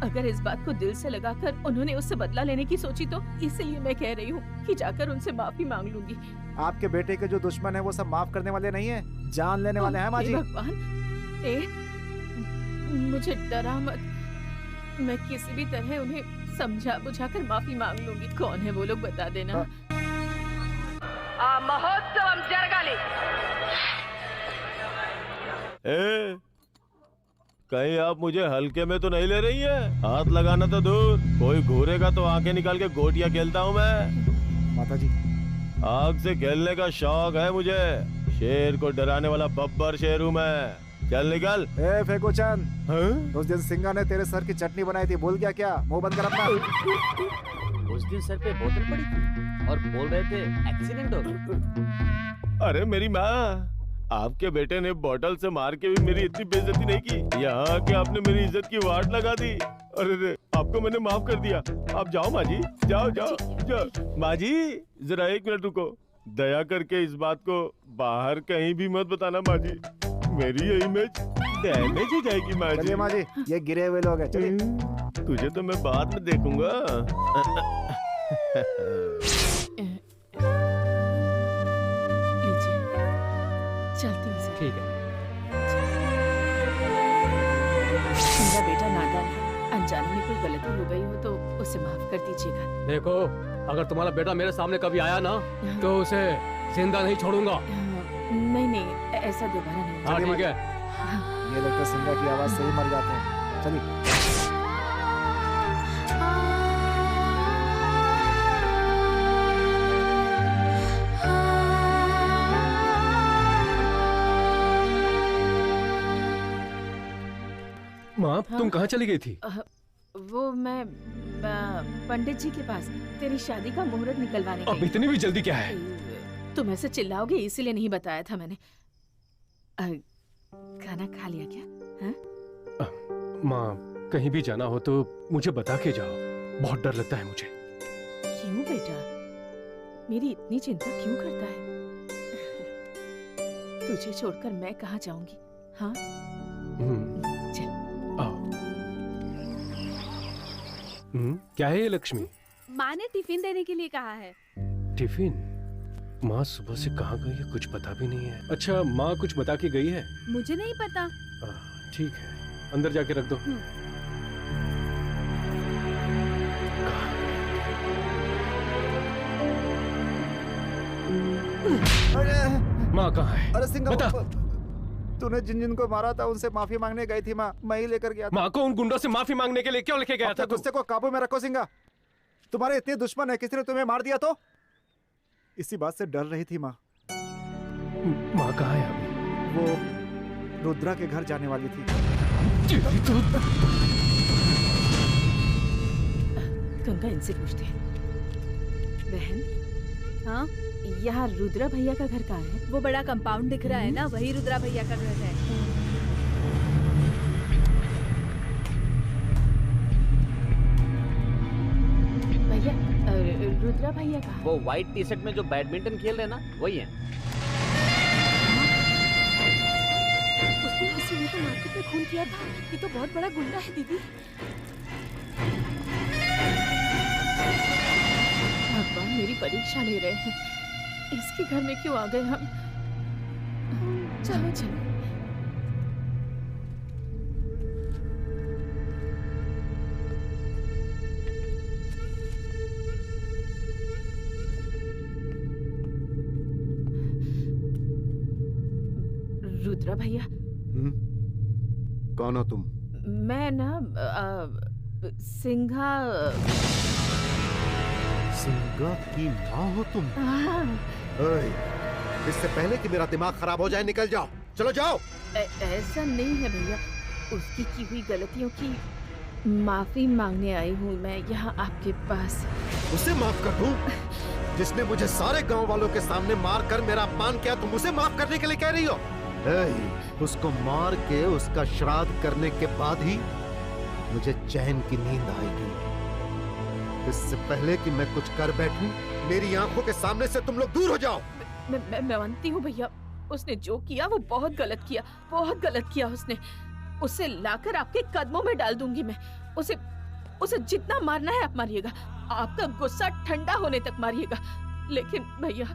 अगर इस बात को दिल से लगाकर उन्होंने उससे बदला लेने की सोची तो इसलिए मैं कह रही हूँ कि जाकर उनसे माफी मांग लूंगी। आपके बेटे के जो दुश्मन है वो सब माफ करने वाले नहीं है, जान लेने वाले हैं माँ जी। भगवान, मुझे डरा मत। मैं किसी भी तरह उन्हें समझा बुझाकर माफी मांग लूंगी। कौन है वो लोग बता देना। महोत्सवम जरगाली। कहीं आप मुझे हल्के में तो नहीं ले रही हैं? हाथ लगाना तो दूर, कोई घूरेगा तो आंखें निकाल के गोटियां खेलता हूँ मैं। माता जी, आग से खेलने का शौक है मुझे। शेर को डराने वाला बब्बर शेर हूँ मैं। चल निकल। फेकोचंद, उस दिन सिंगा ने तेरे सर की चटनी बनाई थी, भूल गया क्या? मुंह बंद कर अपना। उस दिन सर पे बोतल पड़ी थी और बोल रहे थे एक्सीडेंट हो गया। अरे मेरी माँ, आपके बेटे ने बोतल से मार के भी मेरी इतनी बेइज्जती नहीं की। यहाँ के आपने मेरी इज्जत की वाट लगा दी। अरे आपको मैंने माफ कर दिया। आप जाओ माँ जी, जाओ जाओ जाओ। माँ जी जरा 1 मिनट रुको, दया करके इस बात को बाहर कहीं भी मत बताना माँ जी। मेरी ये इमेज डैमेज हो जाएगी माँ जी। चलिए माँ जी, ये गिरे हुए लोग हैं, चलिए। तुझे तो मैं बाद में देखूंगा। चलती हूँ। ठीक है। मेरा बेटा नादान है, अनजाने में कोई गलती हो गई हो तो उसे माफ कर दीजिएगा। देखो, अगर तुम्हारा बेटा मेरे सामने कभी आया ना तो उसे जिंदा नहीं छोड़ूंगा। नहीं, ऐसा दोबारा नहीं। हाँ ठीक है। ये लोग तो सिंगा की आवाज से ही मर जाते हैं। चलिए। माँ, तुम कहाँ चली गई थी? वो मैं पंडित जी के पास तेरी शादी का मुहूर्त निकलवाने अब इतनी भी जल्दी क्या है? तुम ऐसे चिल्लाओगे इसीलिए नहीं बताया था मैंने। खाना खा लिया क्या? माँ, कहीं भी जाना हो तो मुझे बता के जाओ, बहुत डर लगता है मुझे। क्यों बेटा, मेरी इतनी चिंता क्यों करता है? तुझे छोड़कर मैं कहाँ जाऊंगी? हाँ चल। क्या है ये लक्ष्मी? माँ ने टिफिन देने के लिए कहा है। टिफिन? माँ सुबह से कहाँ गई है, कुछ पता भी नहीं है। अच्छा, माँ कुछ बता के गई है? मुझे नहीं पता। ठीक है, अंदर जाके रख दो। माँ कहाँ है? अरे सिंगा, बता। तूने जिन को मारा था उनसे माफी मांगने गई थी माँ, मैं ही लेकर गया था। माँ को उन गुंडों से माफी मांगने के लिए क्यों लेके गया था? गुस्से को काबू में रखो सिंगा। तुम्हारे इतने दुश्मन है, किसी ने तुम्हें मार दिया तो? इसी बात से डर रही थी माँ। माँ कहाँ है अभी? वो रुद्रा के घर जाने वाली थी। गंगा इनसे पूछते हैं। बहन, हाँ, यहाँ रुद्रा भैया का घर कहाँ है? वो बड़ा कंपाउंड दिख रहा है ना, वही रुद्रा भैया का घर है। भैया, रुद्रा भैया कहाँ? वो व्हाइट टी शर्ट में जो बैडमिंटन खेल रहे हैं ना, वही है। उस दिन किसी ने तो मार्केट में खून किया था। ये तो बहुत बड़ा गुंडा है दीदी। भगवान मेरी परीक्षा ले रहे हैं। इसके घर में क्यों आ गए हम? चलो चलो। रुद्रा भैया। कौन हो तुम? मैं ना सिंघा की माँ हो तुम? ओए, इससे पहले कि मेरा दिमाग खराब हो जाए निकल जाओ। चलो जाओ। ऐसा नहीं है भैया, उसकी की हुई गलतियों की माफी मांगने आई हूँ मैं यहाँ आपके पास। उसे माफ कर दूं? जिसने मुझे सारे गांव वालों के सामने मार कर मेरा अपमान किया, तुम उसे माफ करने के लिए कह रही हो? उसको मार के उसका श्राद्ध करने के बाद ही मुझे चैन की नींद आएगी। इससे पहले कि मैं कुछ कर बैठूं, मेरी आंखों के सामने से तुम लोग दूर हो जाओ। मैं मानती हूँ भैया, उसने जो किया वो बहुत गलत किया, बहुत गलत किया उसने। उसे लाकर आपके कदमों में डाल दूंगी मैं। उसे जितना मारना है आप मारिएगा, आपका गुस्सा ठंडा होने तक मारिएगा। लेकिन भैया,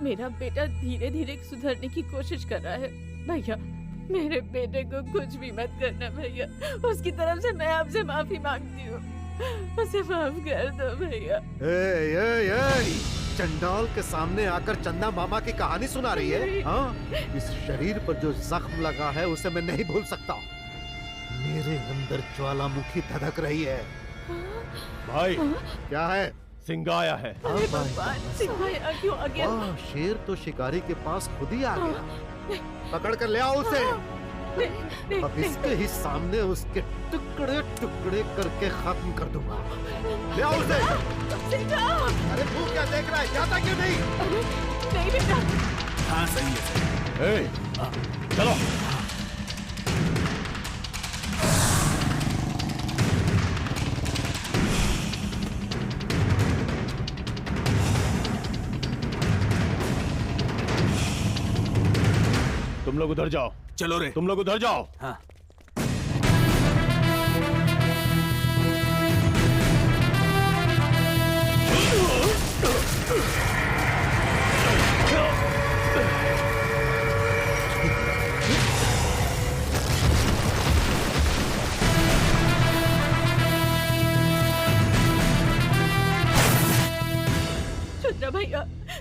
मेरा बेटा धीरे धीरे सुधरने की कोशिश कर रहा है। भैया, मेरे बेटे को कुछ भी मत करना भैया। उसकी तरफ से मैं आपसे माफी मांगती हूँ, उसे माफ कर दो भैया। चंडाल के सामने आकर चंदा मामा की कहानी सुना रही है? हाँ? इस शरीर पर जो जख्म लगा है उसे मैं नहीं भूल सकता। मेरे अंदर ज्वालामुखी धधक रही है। भाई, क्या है? सिंगा आया है। सिंघाया क्यों आ गया? शेर तो शिकारी के पास खुद ही आ गया। पकड़ कर ले आओ उसे। अब इसके ही सामने उसके टुकड़े टुकड़े करके खत्म कर दूंगा। ले आओ उसे। अरे तू क्या देख रहा है? जाता क्यों नहीं? नहीं बेटा। हाँ सही है। चलो। तुम लोग उधर जाओ। चलो रे। तुम लोग उधर जाओ। हाँ।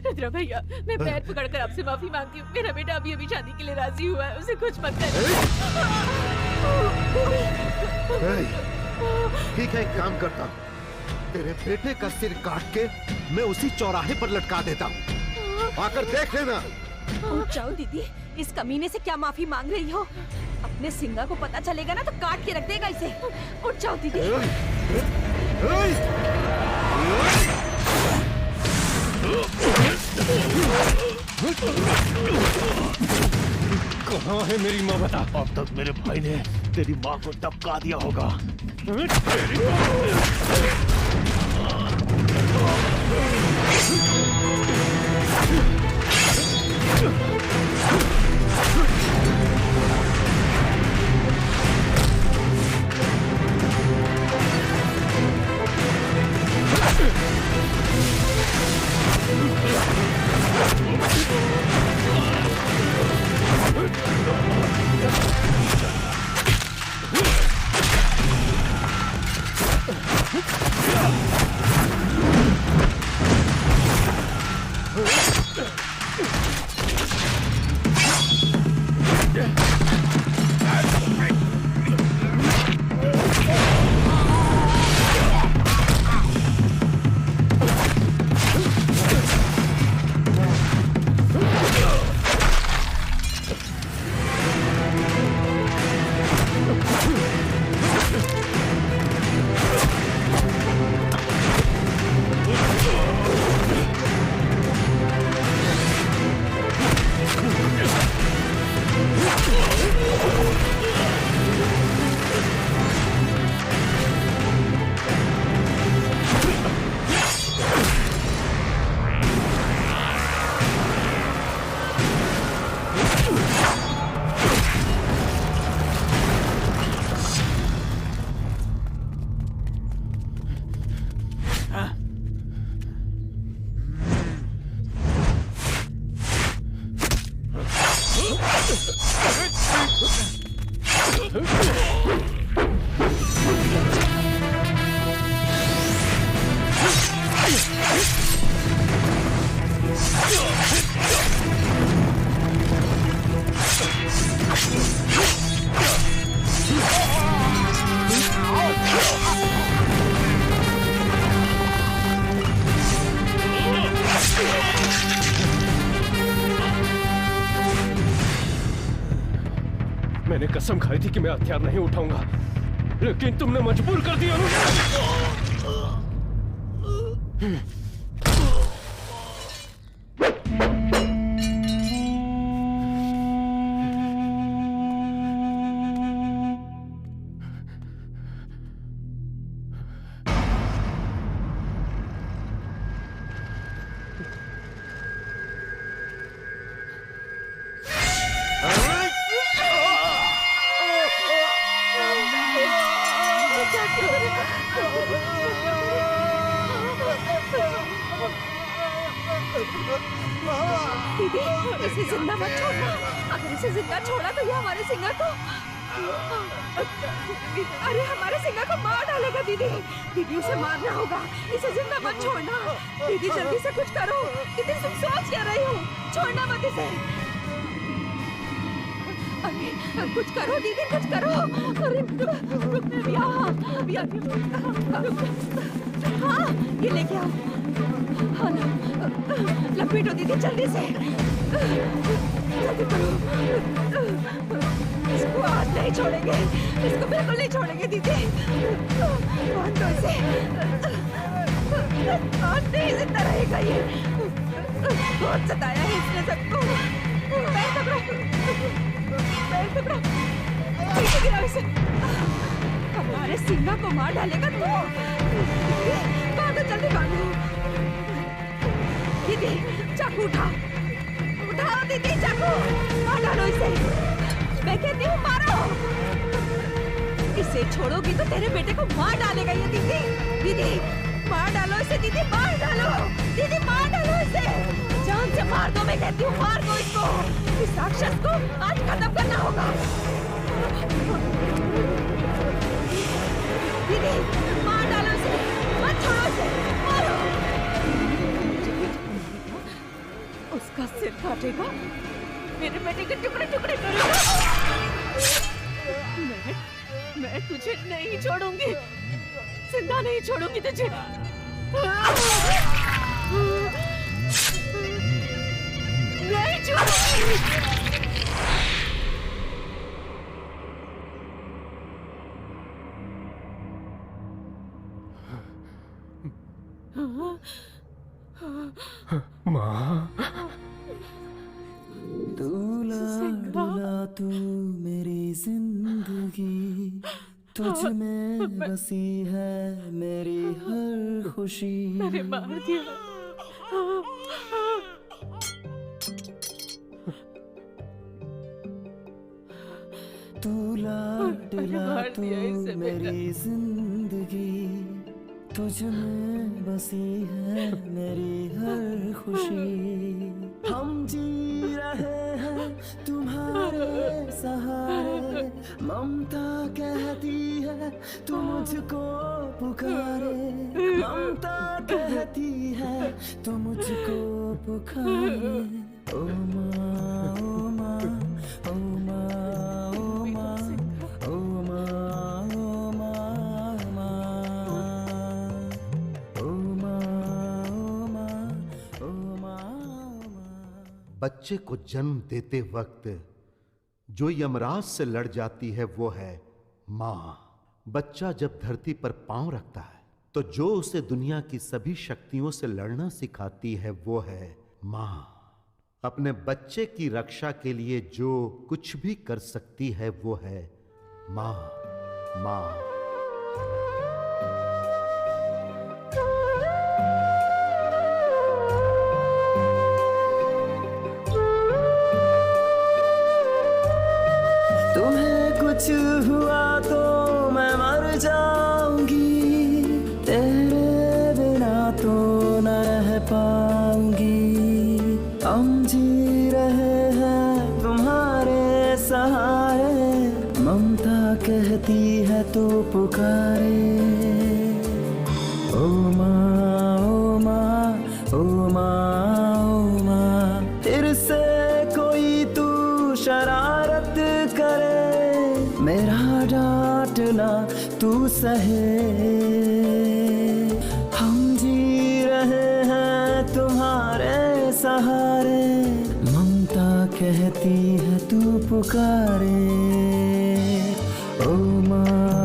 रुद्रा भैया, मैं पैर पकड़कर आपसे माफी मांगती हूँ। मेरा बेटा अभी अभी शादी के लिए राजी हुआ है, उसे कुछ मत कर। ठीक है, एक काम करता हूँ, तेरे बेटे का सिर काट के मैं उसी चौराहे पर लटका देता हूँ। आकर देख लेना। उठ जाओ दीदी, इस कमीने से क्या माफी मांग रही हो? अपने सिंगा को पता चलेगा ना तो काट के रख देगा इसे। उठ जाओ दीदी। कहाँ है मेरी माँ? बता। अब तक मेरे भाई ने तेरी माँ को धक्का दिया होगा। मैंने कसम खाई थी कि मैं हथियार नहीं उठाऊंगा, लेकिन तुमने मजबूर कर दिया मुझे। दीदी, इसे जिंदा मत छोड़ना। अगर इसे जिंदा छोड़ा तो ये हमारे सिंगा को, अरे हमारे सिंगा को मार डालेगा। दीदी, दीदी उसे मारना होगा, इसे जिंदा मत छोड़ना। दीदी जल्दी से कुछ करो। दीदी तुम सोच क्या रही हो? छोड़ना मत इसे। अरे कुछ करो दीदी, कुछ करो। अरे रुक, अभी आती हूँ। हाँ, ये लेके आओ। हाँ ना, लपेटो दीदी जल्दी से। जल्दी करो। इसको आज नहीं छोड़ेंगे, इसको बिल्कुल नहीं छोड़ेंगे दीदी। बहुत तो इसे आज नहीं जिंदा रहेगा ये। बहुत सताया है इसने सबको। पैर पकड़ो, पैर पकड़ो, पीछे गिराओ इसे। हमारे सिंगा को मार डालेगा तो भागो, जल्दी भागो। दीदी चाकू उठाओ, उठाओ दीदी चाकू, मार डालो इसे। मैं कहती हूँ मारो। इसे छोड़ोगी तो तेरे बेटे को मार डालेगा ये दीदी। दीदी मार डालो इसे, दीदी मार डालो, दीदी मार डालो इसे। जान से मार दो, मैं कहती हूँ मार दो इसको। इस राक्षस को आज खत्म करना होगा। दीदी मार डालो इसे, मत छोड़ो इसे, मारो। उसका सिर काटेगा, मेरे बेटे के टुकड़े टुकड़े करेगा। मैं तुझे नहीं छोड़ूंगी, जिंदा नहीं छोड़ूंगी तुझे। नहीं छोड़ूंगी। माँ, दूल्हा तू मेरी जिंदगी, तुझ में बसी है मेरी हर खुशी। अरे मार दिया। दूल्हा तू मेरी जिंदगी, तुझ में बसी है मेरी हर खुशी। हम जी रहे हैं तुम्हारे सहारे, ममता कहती है तू मुझको पुकारे। ममता कहती है तू मुझको पुकारे। ओ माँ, ओ माँ, ओ माँ, ओ माँ, ओ माँ, ओ बच्चे को जन्म देते वक्त जो यमराज से लड़ जाती है वो है माँ। बच्चा जब धरती पर पांव रखता है तो जो उसे दुनिया की सभी शक्तियों से लड़ना सिखाती है वो है माँ। अपने बच्चे की रक्षा के लिए जो कुछ भी कर सकती है वो है माँ। माँ कुछ हुआ तो मैं मर जाऊंगी, तेरे बिना तो न रह पाऊंगी। हम जी रहे हैं तुम्हारे सहारे, ममता कहती है तू पुकारे। ओ माँ, ओ माँ, ओ माँ, ओ माँ, फिर से कोई तू शरारत करे, मेरा डांटना तू सहे। हम जी रहे हैं तुम्हारे सहारे, ममता कहती है तू पुकारे। माँ